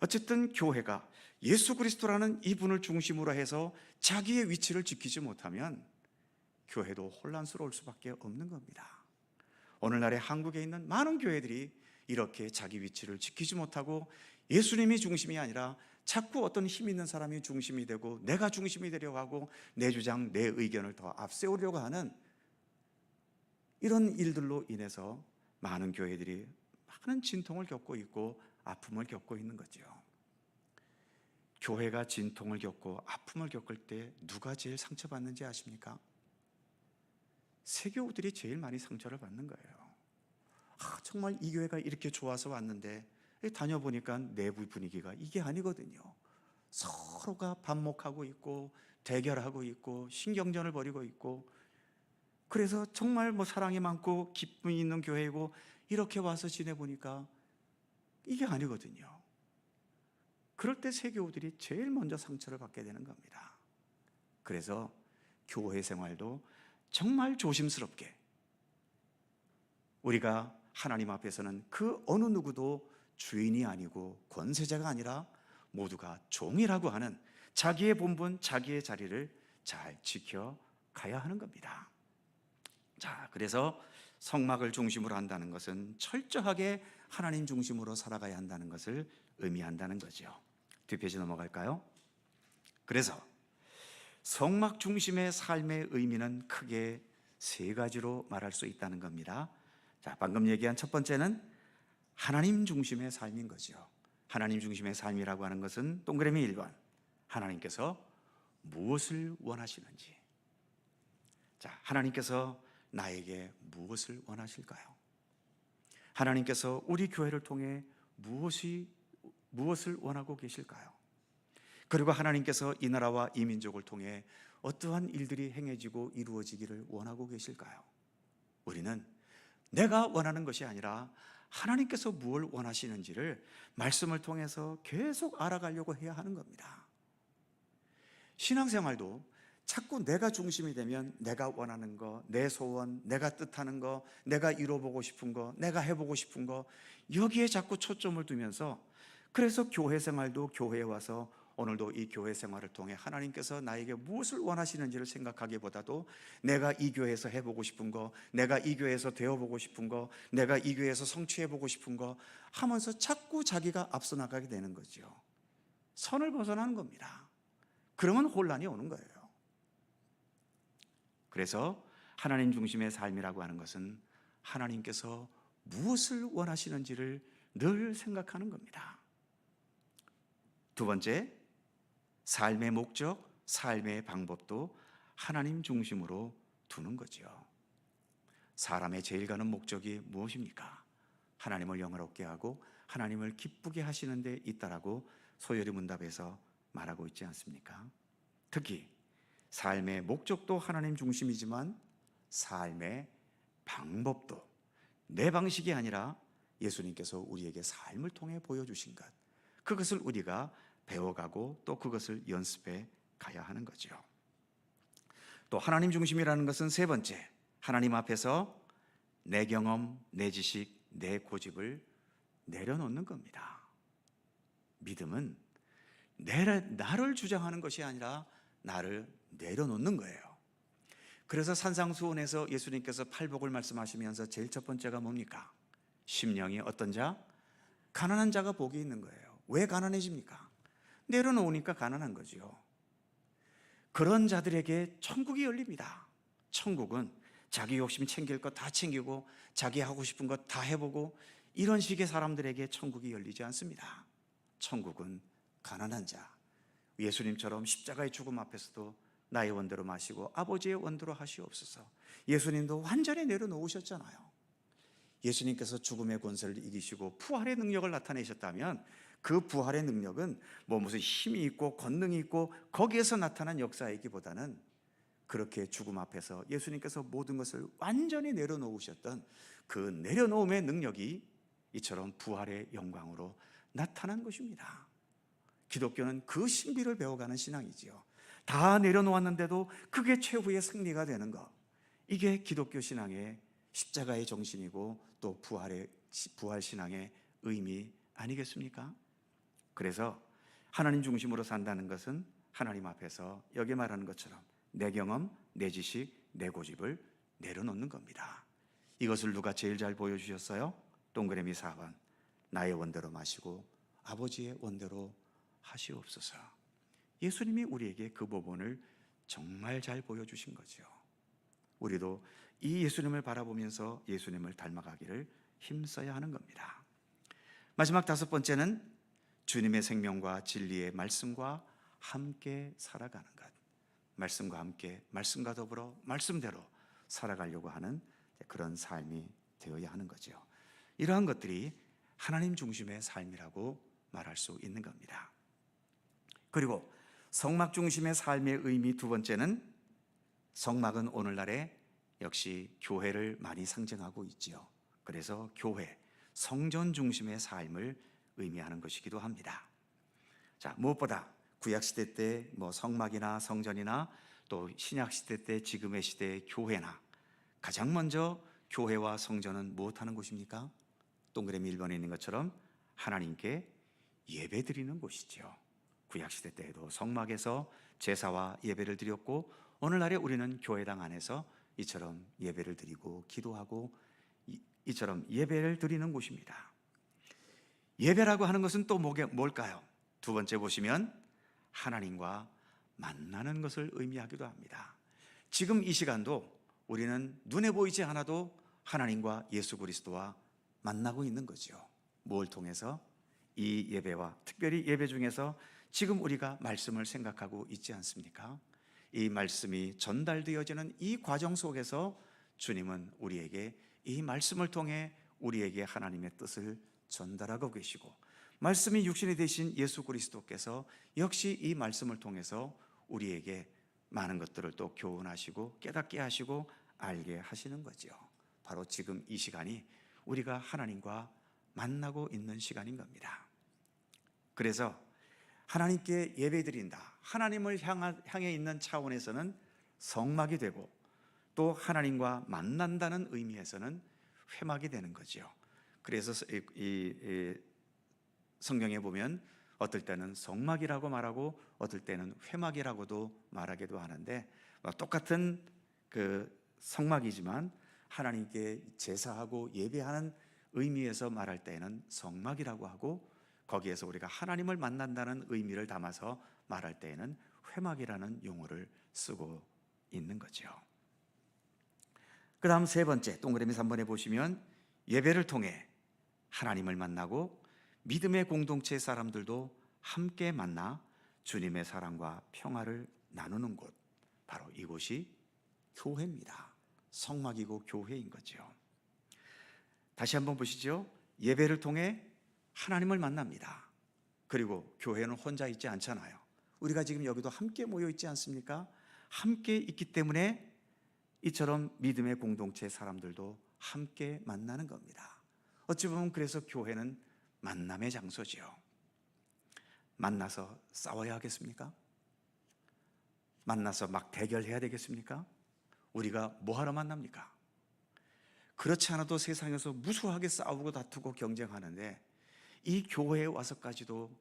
어쨌든 교회가 예수 그리스도라는 이분을 중심으로 해서 자기의 위치를 지키지 못하면 교회도 혼란스러울 수밖에 없는 겁니다. 오늘날의 한국에 있는 많은 교회들이 이렇게 자기 위치를 지키지 못하고 예수님이 중심이 아니라 자꾸 어떤 힘 있는 사람이 중심이 되고 내가 중심이 되려고 하고 내 주장, 내 의견을 더 앞세우려고 하는 이런 일들로 인해서 많은 교회들이 많은 진통을 겪고 있고 아픔을 겪고 있는 거죠. 교회가 진통을 겪고 아픔을 겪을 때 누가 제일 상처받는지 아십니까? 세교우들이 제일 많이 상처를 받는 거예요. 정말 이 교회가 이렇게 좋아서 왔는데 다녀보니까 내부 분위기가 이게 아니거든요. 서로가 반목하고 있고 대결하고 있고 신경전을 벌이고 있고, 그래서 정말 사랑이 많고 기쁨이 있는 교회이고 이렇게 와서 지내보니까 이게 아니거든요. 그럴 때 세교우들이 제일 먼저 상처를 받게 되는 겁니다. 그래서 교회 생활도 정말 조심스럽게, 우리가 하나님 앞에서는 그 어느 누구도 주인이 아니고 권세자가 아니라 모두가 종이라고 하는 자기의 본분, 자기의 자리를 잘 지켜가야 하는 겁니다. 자, 그래서 성막을 중심으로 한다는 것은 철저하게 하나님 중심으로 살아가야 한다는 것을 의미한다는 거죠. 뒷페이지 넘어갈까요? 그래서 성막 중심의 삶의 의미는 크게 세 가지로 말할 수 있다는 겁니다. 자, 방금 얘기한 첫 번째는 하나님 중심의 삶인 거죠. 하나님 중심의 삶이라고 하는 것은 동그라미 1번, 하나님께서 무엇을 원하시는지. 자, 하나님께서 나에게 무엇을 원하실까요? 하나님께서 우리 교회를 통해 무엇을 원하고 계실까요? 그리고 하나님께서 이 나라와 이 민족을 통해 어떠한 일들이 행해지고 이루어지기를 원하고 계실까요? 우리는 내가 원하는 것이 아니라 하나님께서 무엇을 원하시는지를 말씀을 통해서 계속 알아가려고 해야 하는 겁니다. 신앙생활도 자꾸 내가 중심이 되면 내가 원하는 거, 내 소원, 내가 뜻하는 거, 내가 이뤄보고 싶은 거, 내가 해보고 싶은 거, 여기에 자꾸 초점을 두면서, 그래서 교회 생활도 교회에 와서 오늘도 이 교회 생활을 통해 하나님께서 나에게 무엇을 원하시는지를 생각하기보다도 내가 이 교회에서 해보고 싶은 거, 내가 이 교회에서 되어보고 싶은 거, 내가 이 교회에서 성취해보고 싶은 거 하면서 자꾸 자기가 앞서 나가게 되는 거죠. 선을 벗어나는 겁니다. 그러면 혼란이 오는 거예요. 그래서 하나님 중심의 삶이라고 하는 것은 하나님께서 무엇을 원하시는지를 늘 생각하는 겁니다. 두 번째, 삶의 목적, 삶의 방법도 하나님 중심으로 두는 거죠. 사람의 제일 가는 목적이 무엇입니까? 하나님을 영화롭게 하고 하나님을 기쁘게 하시는 데 있다라고 소요리 문답에서 말하고 있지 않습니까? 특히 삶의 목적도 하나님 중심이지만 삶의 방법도 내 방식이 아니라 예수님께서 우리에게 삶을 통해 보여주신 것, 그것을 우리가 배워가고 또 그것을 연습해 가야 하는 거죠. 또 하나님 중심이라는 것은 세 번째, 하나님 앞에서 내 경험, 내 지식, 내 고집을 내려놓는 겁니다. 믿음은 나를 주장하는 것이 아니라 나를 내려놓는 거예요. 그래서 산상수훈에서 예수님께서 팔복을 말씀하시면서 제일 첫 번째가 뭡니까? 심령이 어떤 자? 가난한 자가 복이 있는 거예요. 왜 가난해집니까? 내려놓으니까 가난한 거죠. 그런 자들에게 천국이 열립니다. 천국은 자기 욕심 챙길 것 다 챙기고 자기 하고 싶은 것 다 해보고 이런 식의 사람들에게 천국이 열리지 않습니다. 천국은 가난한 자, 예수님처럼 십자가의 죽음 앞에서도 나의 원대로 마시고 아버지의 원대로 하시옵소서. 예수님도 완전히 내려놓으셨잖아요. 예수님께서 죽음의 권세를 이기시고 부활의 능력을 나타내셨다면 그 부활의 능력은 무슨 힘이 있고 권능이 있고 거기에서 나타난 역사이기보다는 그렇게 죽음 앞에서 예수님께서 모든 것을 완전히 내려놓으셨던 그 내려놓음의 능력이 이처럼 부활의 영광으로 나타난 것입니다. 기독교는 그 신비를 배워가는 신앙이지요. 다 내려놓았는데도 그게 최후의 승리가 되는 것, 이게 기독교 신앙의 십자가의 정신이고 또 부활 신앙의 의미 아니겠습니까? 그래서 하나님 중심으로 산다는 것은 하나님 앞에서 여기 말하는 것처럼 내 경험, 내 지식, 내 고집을 내려놓는 겁니다. 이것을 누가 제일 잘 보여주셨어요? 동그라미 4번. 나의 원대로 마시고 아버지의 원대로 하시옵소서. 예수님이 우리에게 그 부분을 정말 잘 보여주신 거죠. 우리도 이 예수님을 바라보면서 예수님을 닮아가기를 힘써야 하는 겁니다. 마지막 5번째는 주님의 생명과 진리의 말씀과 함께 살아가는 것. 말씀과 함께, 말씀과 더불어 말씀대로 살아가려고 하는 그런 삶이 되어야 하는 거죠. 이러한 것들이 하나님 중심의 삶이라고 말할 수 있는 겁니다. 그리고 성막 중심의 삶의 의미 2번째는, 성막은 오늘날에 역시 교회를 많이 상징하고 있지요. 그래서 교회, 성전 중심의 삶을 의미하는 것이기도 합니다. 자, 무엇보다 구약시대 때 성막이나 성전이나 또 신약시대 때 지금의 시대의 교회나 가장 먼저 교회와 성전은 무엇하는 곳입니까? 동그라미 1번에 있는 것처럼 하나님께 예배드리는 곳이죠. 구약시대 때에도 성막에서 제사와 예배를 드렸고, 오늘날에 우리는 교회당 안에서 이처럼 예배를 드리고 기도하고 이처럼 예배를 드리는 곳입니다. 예배라고 하는 것은 또 뭘까요? 2번째 보시면 하나님과 만나는 것을 의미하기도 합니다. 지금 이 시간도 우리는 눈에 보이지 않아도 하나님과 예수 그리스도와 만나고 있는 거죠. 뭘 통해서? 이 예배와 특별히 예배 중에서 지금 우리가 말씀을 생각하고 있지 않습니까? 이 말씀이 전달되어지는 이 과정 속에서 주님은 우리에게 이 말씀을 통해 우리에게 하나님의 뜻을 전달하고 계시고, 말씀이 육신이 되신 예수 그리스도께서 역시 이 말씀을 통해서 우리에게 많은 것들을 또 교훈하시고 깨닫게 하시고 알게 하시는 거죠. 바로 지금 이 시간이 우리가 하나님과 만나고 있는 시간인 겁니다. 그래서 하나님께 예배드린다, 하나님을 향해 있는 차원에서는 성막이 되고, 또 하나님과 만난다는 의미에서는 회막이 되는 거죠. 그래서 이 성경에 보면 어떨 때는 성막이라고 말하고 어떨 때는 회막이라고도 말하기도 하는데, 똑같은 그 성막이지만 하나님께 제사하고 예배하는 의미에서 말할 때는 성막이라고 하고, 거기에서 우리가 하나님을 만난다는 의미를 담아서 말할 때에는 회막이라는 용어를 쓰고 있는 거죠. 그 다음 3번째, 동그라미 3번에 보시면 예배를 통해 하나님을 만나고 믿음의 공동체 사람들도 함께 만나 주님의 사랑과 평화를 나누는 곳, 바로 이곳이 교회입니다. 성막이고 교회인 거죠. 다시 한번 보시죠. 예배를 통해 하나님을 만납니다. 그리고 교회는 혼자 있지 않잖아요. 우리가 지금 여기도 함께 모여 있지 않습니까? 함께 있기 때문에 이처럼 믿음의 공동체 사람들도 함께 만나는 겁니다. 어찌 보면 그래서 교회는 만남의 장소지요. 만나서 싸워야 하겠습니까? 만나서 막 대결해야 되겠습니까? 우리가 뭐하러 만납니까? 그렇지 않아도 세상에서 무수하게 싸우고 다투고 경쟁하는데, 이 교회에 와서까지도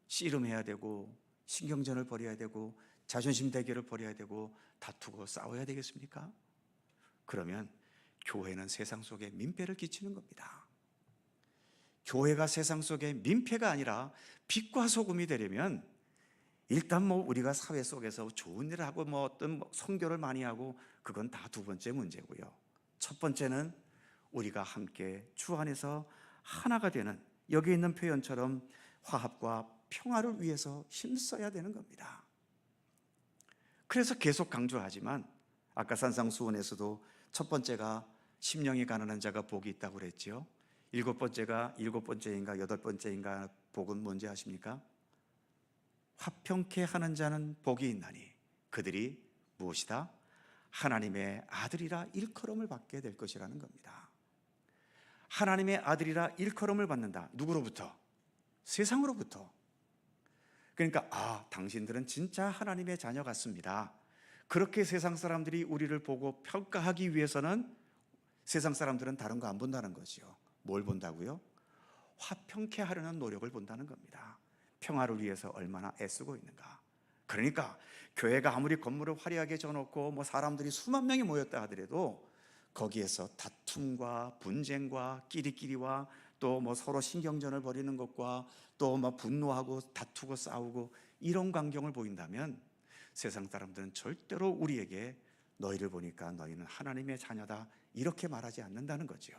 씨름해야 되고 신경전을 벌여야 되고 자존심 대결을 벌여야 되고 다투고 싸워야 되겠습니까? 그러면 교회는 세상 속에 민폐를 끼치는 겁니다. 교회가 세상 속에 민폐가 아니라 빛과 소금이 되려면 일단 우리가 사회 속에서 좋은 일을 하고 어떤 선교를 많이 하고, 그건 다 2번째 문제고요. 첫 번째는 우리가 함께 주 안에서 하나가 되는, 여기 있는 표현처럼 화합과 평화를 위해서 힘써야 되는 겁니다. 그래서 계속 강조하지만 아까 산상수훈에서도 첫 번째가 심령이 가난한 자가 복이 있다고 그랬죠. 7번째인가 8번째인가 복은 뭔지 아십니까? 화평케 하는 자는 복이 있나니 그들이 무엇이다? 하나님의 아들이라 일컬음을 받게 될 것이라는 겁니다. 하나님의 아들이라 일컬음을 받는다. 누구로부터? 세상으로부터. 그러니까 당신들은 진짜 하나님의 자녀 같습니다. 그렇게 세상 사람들이 우리를 보고 평가하기 위해서는 세상 사람들은 다른 거 안 본다는 거죠. 뭘 본다고요? 화평케 하려는 노력을 본다는 겁니다. 평화를 위해서 얼마나 애쓰고 있는가. 그러니까 교회가 아무리 건물을 화려하게 져놓고 뭐 사람들이 수만 명이 모였다 하더라도 거기에서 다툼과 분쟁과 끼리끼리와 또 뭐 서로 신경전을 벌이는 것과 또 뭐 분노하고 다투고 싸우고 이런 광경을 보인다면 세상 사람들은 절대로 우리에게 너희를 보니까 너희는 하나님의 자녀다 이렇게 말하지 않는다는 거죠.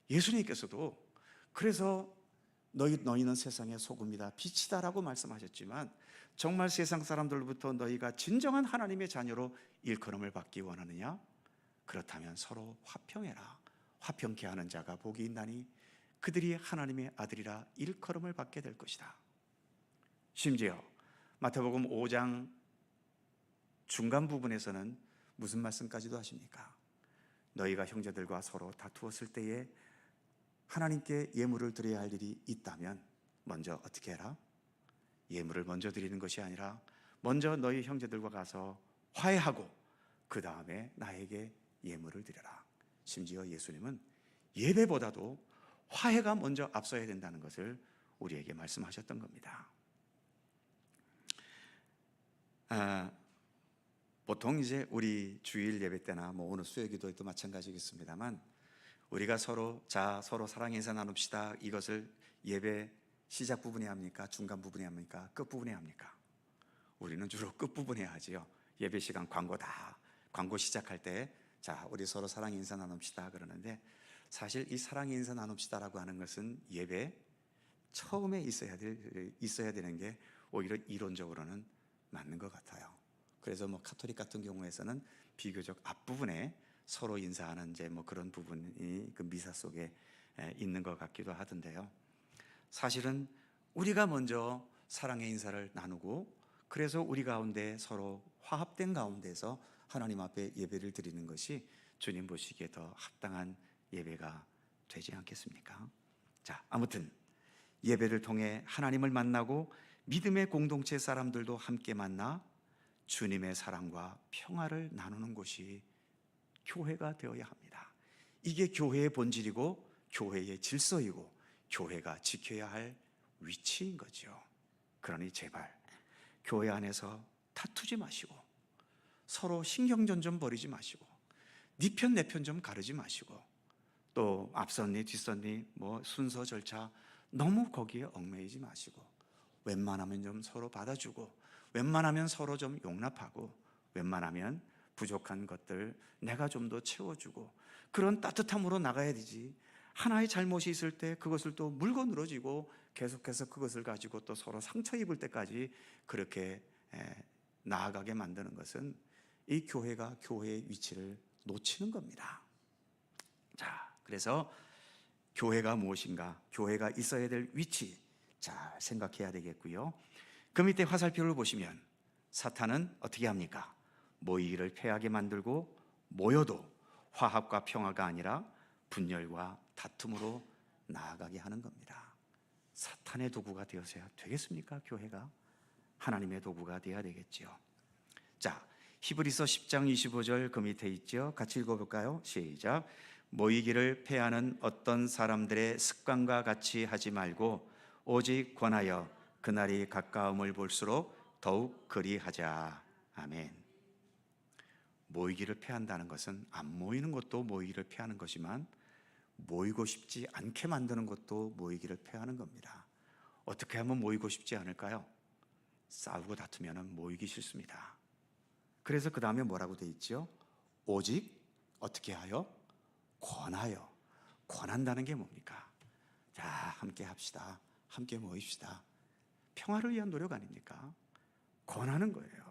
예수님께서도 그래서 너희는 세상의 소금이다 빛이다라고 말씀하셨지만 정말 세상 사람들로부터 너희가 진정한 하나님의 자녀로 일컬음을 받기 원하느냐? 그렇다면 서로 화평해라. 화평케 하는 자가 복이 있나니 그들이 하나님의 아들이라 일컬음을 받게 될 것이다. 심지어 마태복음 5장 중간 부분에서는 무슨 말씀까지도 하십니까? 너희가 형제들과 서로 다투었을 때에 하나님께 예물을 드려야 할 일이 있다면 먼저 어떻게 해라? 예물을 먼저 드리는 것이 아니라 먼저 너희 형제들과 가서 화해하고 그 다음에 나에게 예물을 드려라. 심지어 예수님은 예배보다도 화해가 먼저 앞서야 된다는 것을 우리에게 말씀하셨던 겁니다. 보통 이제 우리 주일 예배 때나 뭐 오늘 수요 기도에도 마찬가지겠습니다만 우리가 서로 사랑 인사 나눕시다. 이것을 예배 시작 부분에 합니까? 중간 부분에 합니까? 끝 부분에 합니까? 우리는 주로 끝 부분에 하지요. 예배 시간 광고 시작할 때 우리 서로 사랑 인사 나눕시다 그러는데 사실 이 사랑 인사 나눕시다라고 하는 것은 예배 처음에 있어야 되는 게 오히려 이론적으로는 맞는 것 같아요. 그래서 뭐 카톨릭 같은 경우에서는 비교적 앞부분에 서로 인사하는 이제 뭐 그런 부분이 그 미사 속에 있는 것 같기도 하던데요. 사실은 우리가 먼저 사랑의 인사를 나누고 그래서 우리 가운데 서로 화합된 가운데서 하나님 앞에 예배를 드리는 것이 주님 보시기에 더 합당한 예배가 되지 않겠습니까? 자, 아무튼 예배를 통해 하나님을 만나고 믿음의 공동체 사람들도 함께 만나 주님의 사랑과 평화를 나누는 곳이 교회가 되어야 합니다. 이게 교회의 본질이고 교회의 질서이고 교회가 지켜야 할 위치인 거죠. 그러니 제발 교회 안에서 다투지 마시고 서로 신경전 좀 벌이지 마시고 네 편 내 편 좀 가르지 마시고 또 앞섰니 뒤섰니 뭐 순서 절차 너무 거기에 얽매이지 마시고 웬만하면 좀 서로 받아주고 웬만하면 서로 좀 용납하고 웬만하면 부족한 것들 내가 좀 더 채워주고 그런 따뜻함으로 나가야 되지. 하나의 잘못이 있을 때 그것을 또 물고 늘어지고 계속해서 그것을 가지고 또 서로 상처 입을 때까지 그렇게 나아가게 만드는 것은 이 교회가 교회의 위치를 놓치는 겁니다. 자, 그래서 교회가 무엇인가? 교회가 있어야 될 위치 잘 생각해야 되겠고요. 그 밑에 화살표를 보시면 사탄은 어떻게 합니까? 모이기를 패하게 만들고 모여도 화합과 평화가 아니라 분열과 다툼으로 나아가게 하는 겁니다. 사탄의 도구가 되어서야 되겠습니까? 교회가 하나님의 도구가 되어야 되겠죠. 자, 히브리서 10장 25절 그 밑에 있죠. 같이 읽어볼까요? 시작. 모이기를 패하는 어떤 사람들의 습관과 같이 하지 말고 오직 권하여 그날이 가까움을 볼수록 더욱 그리하자. 아멘. 모이기를 패한다는 것은 안 모이는 것도 모이기를 패하는 것이지만 모이고 싶지 않게 만드는 것도 모이기를 패하는 겁니다. 어떻게 하면 모이고 싶지 않을까요? 싸우고 다투면 모이기 싫습니다. 그래서 그 다음에 뭐라고 돼 있죠? 오직 어떻게 하여? 권하여. 권한다는 게 뭡니까? 자, 함께 합시다. 함께 모입시다. 평화를 위한 노력 아닙니까? 권하는 거예요.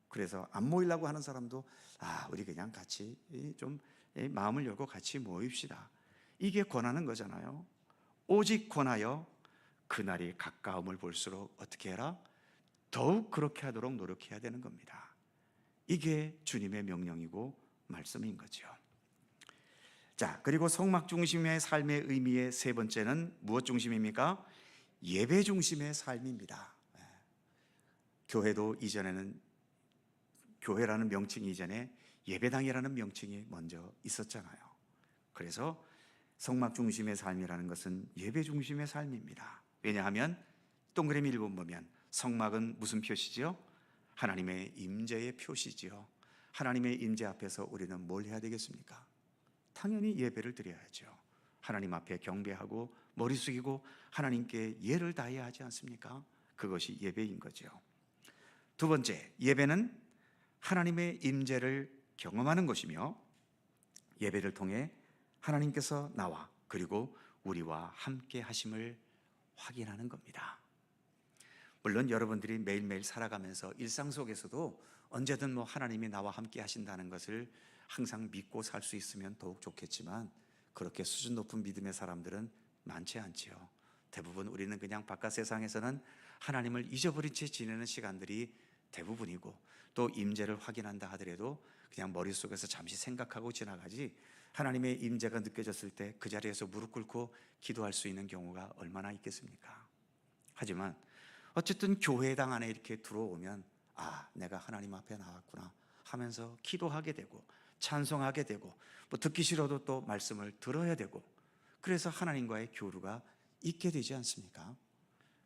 그래서 안 모이려고 하는 사람도 우리 그냥 같이 좀 마음을 열고 같이 모입시다. 이게 권하는 거잖아요. 오직 권하여 그날이 가까움을 볼수록 어떻게 해라? 더욱 그렇게 하도록 노력해야 되는 겁니다. 이게 주님의 명령이고 말씀인 거죠. 자, 그리고 성막 중심의 삶의 의미의 세 번째는 무엇 중심입니까? 예배 중심의 삶입니다. 교회도 이전에는 교회라는 명칭 이전에 예배당이라는 명칭이 먼저 있었잖아요. 그래서 성막 중심의 삶이라는 것은 예배 중심의 삶입니다. 왜냐하면 동그라미 1번 보면 성막은 무슨 표시지요? 하나님의 임재의 표시지요. 하나님의 임재 앞에서 우리는 뭘 해야 되겠습니까? 당연히 예배를 드려야죠. 하나님 앞에 경배하고 머리 숙이고 하나님께 예를 다해야 하지 않습니까? 그것이 예배인 거죠. 두 번째, 예배는 하나님의 임재를 경험하는 것이며 예배를 통해 하나님께서 나와 그리고 우리와 함께 하심을 확인하는 겁니다. 물론 여러분들이 매일매일 살아가면서 일상 속에서도 언제든 하나님이 나와 함께 하신다는 것을 항상 믿고 살 수 있으면 더욱 좋겠지만 그렇게 수준 높은 믿음의 사람들은 많지 않지요. 대부분 우리는 그냥 바깥 세상에서는 하나님을 잊어버린 채 지내는 시간들이 대부분이고 또 임재를 확인한다 하더라도 그냥 머릿속에서 잠시 생각하고 지나가지 하나님의 임재가 느껴졌을 때 그 자리에서 무릎 꿇고 기도할 수 있는 경우가 얼마나 있겠습니까? 하지만 어쨌든 교회당 안에 이렇게 들어오면 내가 하나님 앞에 나왔구나 하면서 기도하게 되고 찬송하게 되고 듣기 싫어도 또 말씀을 들어야 되고 그래서 하나님과의 교류가 있게 되지 않습니까?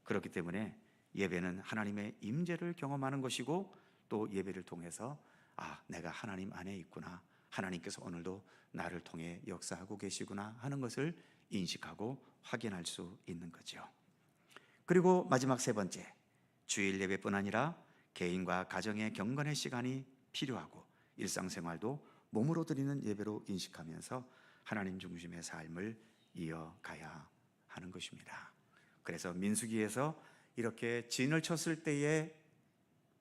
그렇기 때문에 예배는 하나님의 임재를 경험하는 것이고 또 예배를 통해서 내가 하나님 안에 있구나, 하나님께서 오늘도 나를 통해 역사하고 계시구나 하는 것을 인식하고 확인할 수 있는 거죠. 그리고 마지막 세 번째, 주일 예배뿐 아니라 개인과 가정의 경건의 시간이 필요하고 일상생활도 몸으로 드리는 예배로 인식하면서 하나님 중심의 삶을 이어가야 하는 것입니다. 그래서 민수기에서 이렇게 진을 쳤을 때의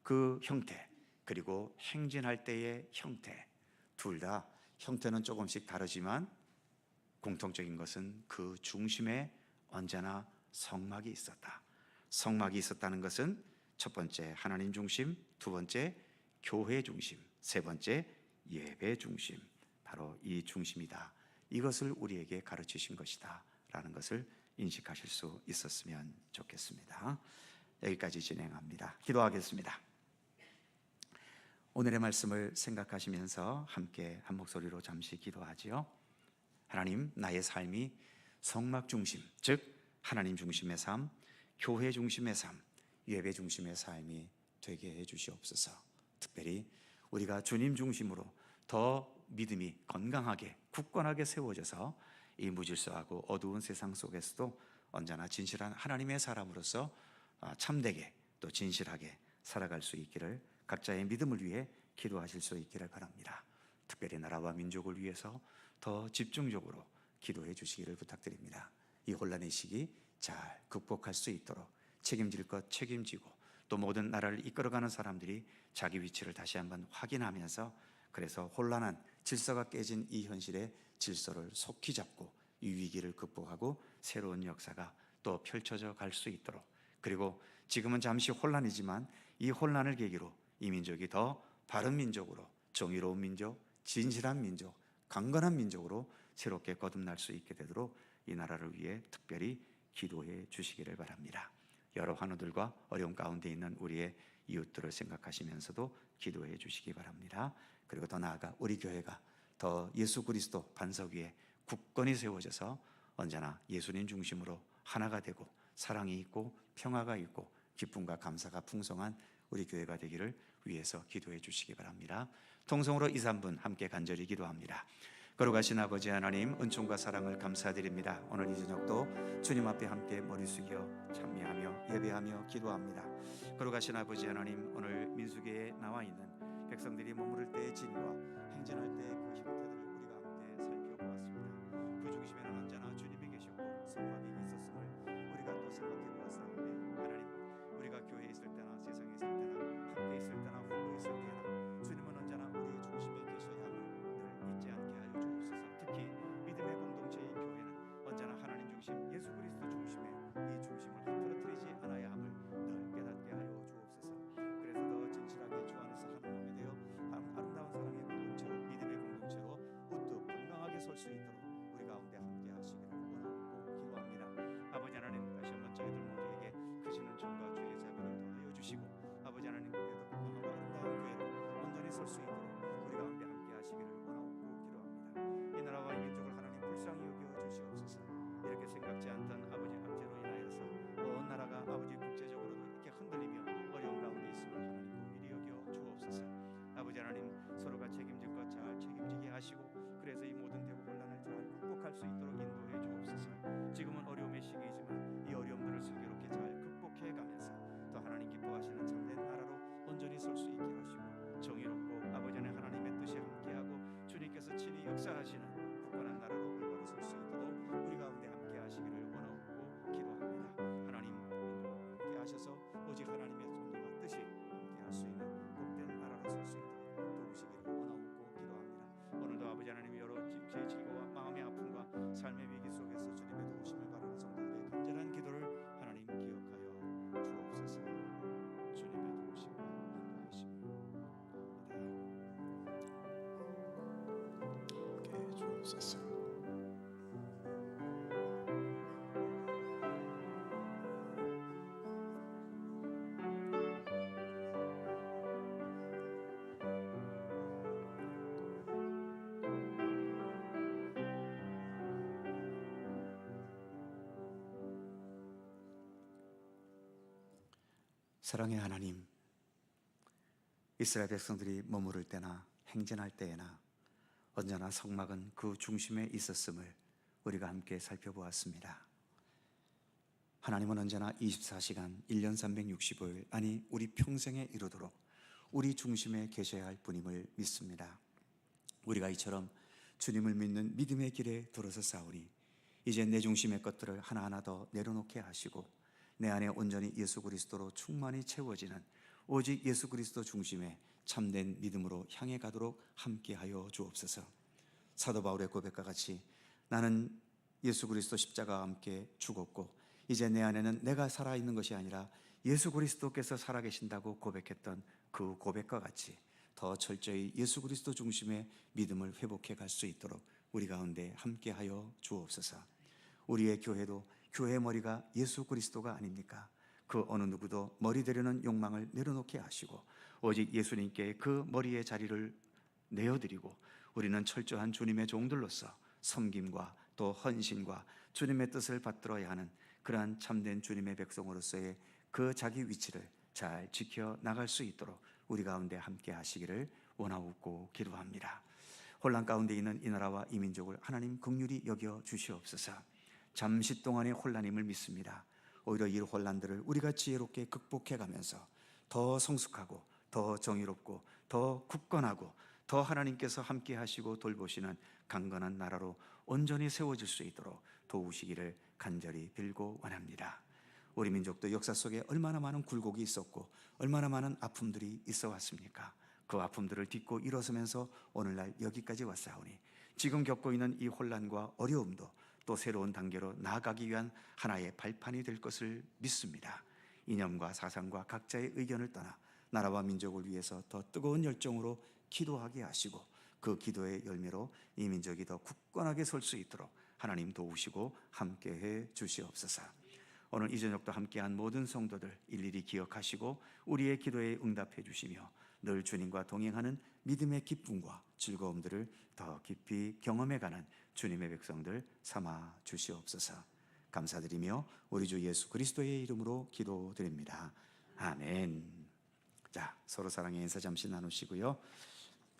그 형태 그리고 행진할 때의 형태, 둘 다 형태는 조금씩 다르지만 공통적인 것은 그 중심에 언제나 성막이 있었다. 성막이 있었다는 것은 첫 번째 하나님 중심, 두 번째 교회 중심, 세 번째 예배 중심, 바로 이 중심이다. 이것을 우리에게 가르치신 것이다 라는 것을 인식하실 수 있었으면 좋겠습니다. 여기까지 진행합니다. 기도하겠습니다. 오늘의 말씀을 생각하시면서 함께 한 목소리로 잠시 기도하지요. 하나님, 나의 삶이 성막 중심, 즉 하나님 중심의 삶, 교회 중심의 삶, 예배 중심의 삶이 되게 해 주시옵소서. 특별히 우리가 주님 중심으로 더 믿음이 건강하게 굳건하게 세워져서 이 무질서하고 어두운 세상 속에서도 언제나 진실한 하나님의 사람으로서 참되게 또 진실하게 살아갈 수 있기를 각자의 믿음을 위해 기도하실 수 있기를 바랍니다. 특별히 나라와 민족을 위해서 더 집중적으로 기도해 주시기를 부탁드립니다. 이 혼란의 시기 잘 극복할 수 있도록 책임질 것 책임지고 또 모든 나라를 이끌어가는 사람들이 자기 위치를 다시 한번 확인하면서 그래서 혼란한 질서가 깨진 이 현실의 질서를 속히 잡고 이 위기를 극복하고 새로운 역사가 또 펼쳐져 갈 수 있도록, 그리고 지금은 잠시 혼란이지만 이 혼란을 계기로 이 민족이 더 바른 민족으로, 정의로운 민족, 진실한 민족, 강건한 민족으로 새롭게 거듭날 수 있게 되도록 이 나라를 위해 특별히 기도해 주시기를 바랍니다. 여러 환우들과 어려움 가운데 있는 우리의 이웃들을 생각하시면서도 기도해 주시기 바랍니다. 그리고 더 나아가 우리 교회가 더 예수 그리스도 반석 위에 굳건히 세워져서 언제나 예수님 중심으로 하나가 되고 사랑이 있고 평화가 있고 기쁨과 감사가 풍성한 우리 교회가 되기를 위해서 기도해 주시기 바랍니다. 통성으로 2, 3분 함께 간절히 기도합니다. 거룩하신 아버지 하나님, 은총과 사랑을 감사드립니다. 오늘 이 저녁도 주님 앞에 함께 머리 숙여 찬미하며 예배하며 기도합니다. 거룩하신 아버지 하나님, 오늘 민수기에 나와 있는 백성들이 머무를 때의 진과 행진할 때의 그 형태들을 우리가 함께 살펴보았습니다. 그 중심에는 언제나 주님이 계셨고 성막이 있었음을 우리가 또 생각해 보았사오니, 하나님, 우리가 교회에 있을 때나 세상에 있을 때나 함께 있을 때나 홀로 있을 때나 주님은 언제나 우리의 중심에 계셔야 함을 늘 잊지 않게 하여 주옵소서. 특히 믿음의 공동체인 교회는 언제나 하나님 중심, 예수 그리스도 중심에 이 중심을 흐트러뜨리지 않아야 함을 늘 깨닫게 하여 주옵소서. 그래서 더 진실하게 주 안에서 한 몸이 되어 아름다운 사랑의 공동체로, 믿음의 공동체로 우뚝 건강하게 설 수 있도록 우리 가운데 함께 하시기를 원하고 기도합니다. 아버지 하나님, 다시 한번 저희들 모두에게 크시는 정과 주의 자비를 더하여 주시고, 아버지 하나님, 우리도 건강하고 아름다운 교회로 온전히 설 수 있도록 우리 가운데 함께 하시기를 원하고 기도합니다. 이 나라와 이 민족을 하나님 불쌍히 여겨 주시옵소서. 이렇게 생각지 않던 아버지 압제로 인하여서 온 주옵소서. 사랑의 하나님, 이스라엘 백성들이 머무를 때나 행진할 때에나 언제나 성막은 그 중심에 있었음을 우리가 함께 살펴보았습니다. 하나님은 언제나 24시간 1년 365일 아니 우리 평생에 이르도록 우리 중심에 계셔야 할 분임을 믿습니다. 우리가 이처럼 주님을 믿는 믿음의 길에 들어서 싸우니 이제 내 중심의 것들을 하나하나 더 내려놓게 하시고 내 안에 온전히 예수 그리스도로 충만히 채워지는 오직 예수 그리스도 중심의 참된 믿음으로 향해 가도록 함께하여 주옵소서. 사도 바울의 고백과 같이 나는 예수 그리스도 십자가와 함께 죽었고 이제 내 안에는 내가 살아있는 것이 아니라 예수 그리스도께서 살아계신다고 고백했던 그 고백과 같이 더 철저히 예수 그리스도 중심의 믿음을 회복해 갈 수 있도록 우리 가운데 함께하여 주옵소서. 우리의 교회도 교회의 머리가 예수 그리스도가 아닙니까? 그 어느 누구도 머리 되려는 욕망을 내려놓게 하시고 오직 예수님께 그 머리의 자리를 내어드리고 우리는 철저한 주님의 종들로서 섬김과 또 헌신과 주님의 뜻을 받들어야 하는 그러한 참된 주님의 백성으로서의 그 자기 위치를 잘 지켜 나갈 수 있도록 우리 가운데 함께 하시기를 원하옵고 기도합니다. 혼란 가운데 있는 이 나라와 이 민족을 하나님 긍휼히 여겨 주시옵소서. 잠시 동안의 혼란임을 믿습니다. 오히려 이 혼란들을 우리가 지혜롭게 극복해 가면서 더 성숙하고 더 정의롭고 더 굳건하고 더 하나님께서 함께 하시고 돌보시는 강건한 나라로 온전히 세워질 수 있도록 도우시기를 간절히 빌고 원합니다. 우리 민족도 역사 속에 얼마나 많은 굴곡이 있었고 얼마나 많은 아픔들이 있어 왔습니까? 그 아픔들을 딛고 일어서면서 오늘날 여기까지 왔사오니 지금 겪고 있는 이 혼란과 어려움도 또 새로운 단계로 나아가기 위한 하나의 발판이 될 것을 믿습니다. 이념과 사상과 각자의 의견을 떠나 나라와 민족을 위해서 더 뜨거운 열정으로 기도하게 하시고 그 기도의 열매로 이 민족이 더 굳건하게 설 수 있도록 하나님 도우시고 함께해 주시옵소서. 오늘 이 저녁도 함께한 모든 성도들 일일이 기억하시고 우리의 기도에 응답해 주시며 늘 주님과 동행하는 믿음의 기쁨과 즐거움들을 더 깊이 경험해가는 주님의 백성들 삼아 주시옵소서. 감사드리며 우리 주 예수 그리스도의 이름으로 기도드립니다. 아멘. 자, 서로 사랑의 인사 잠시 나누시고요.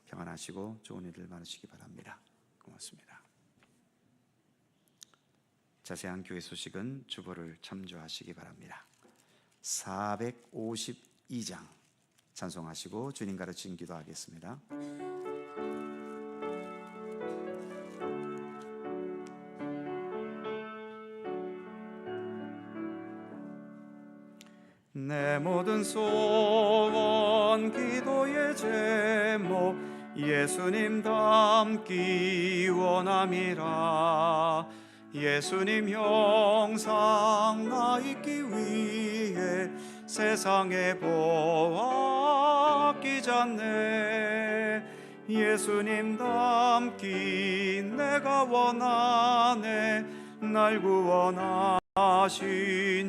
평안하시고 좋은 일들 많으시기 바랍니다. 고맙습니다. 자세한 교회 소식은 주보를 참조하시기 바랍니다. 452장 찬송하시고 주님 가르친 기도하겠습니다. 내 모든 소원 기도의 제목 예수님 닮기 원함이라. 예수님 형상 나 있기 위해 세상에 보았기잖네. 예수님 닮기 내가 원하네. 날 구원하신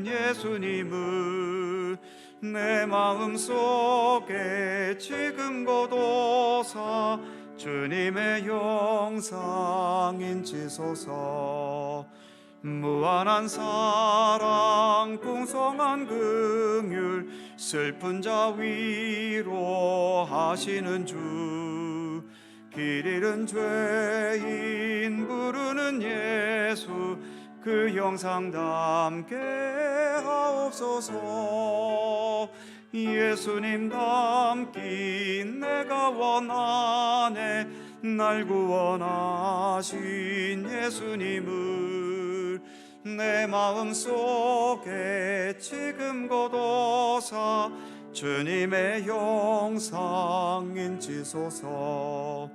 예수님을 내 마음속에 지금 거둬사 주님의 형상 인치소서. 무한한 사랑 풍성한 긍휼 슬픈 자 위로하시는 주. 길 잃은 죄인 부르는 예수 그 형상 담게 하옵소서. 예수님 닮기 내가 원하네. 날 구원하신 예수님을 내 마음속에 지금 거둬사 주님의 형상 인치소서.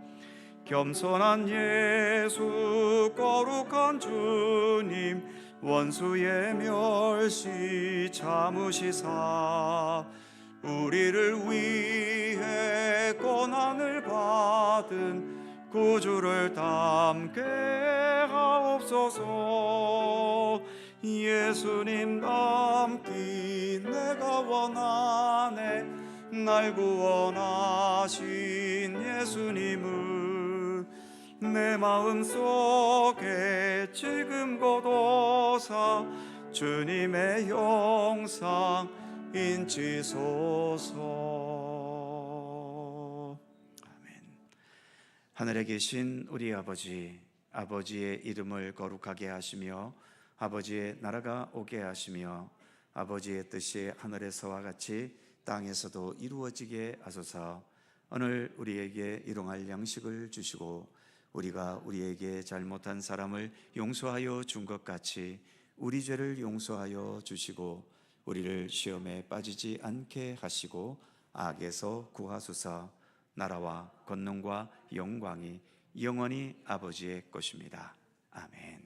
겸손한 예수 거룩한 주님 원수의 멸시 참으시사 우리를 위해 고난을 받은 구주를 닮게 하옵소서. 예수님 닮기 내가 원하네. 날 구원하신 예수님을 내 마음속에 지금 거둬사 주님의 형상 인치소서. 아멘. 하늘에 계신 우리 아버지, 아버지의 이름을 거룩하게 하시며 아버지의 나라가 오게 하시며 아버지의 뜻이 하늘에서와 같이 땅에서도 이루어지게 하소서. 오늘 우리에게 일용할 양식을 주시고 우리가 우리에게 잘못한 사람을 용서하여 준 것 같이 우리 죄를 용서하여 주시고 우리를 시험에 빠지지 않게 하시고 악에서 구하소서. 나라와 권능과 영광이 영원히 아버지의 것입니다. 아멘.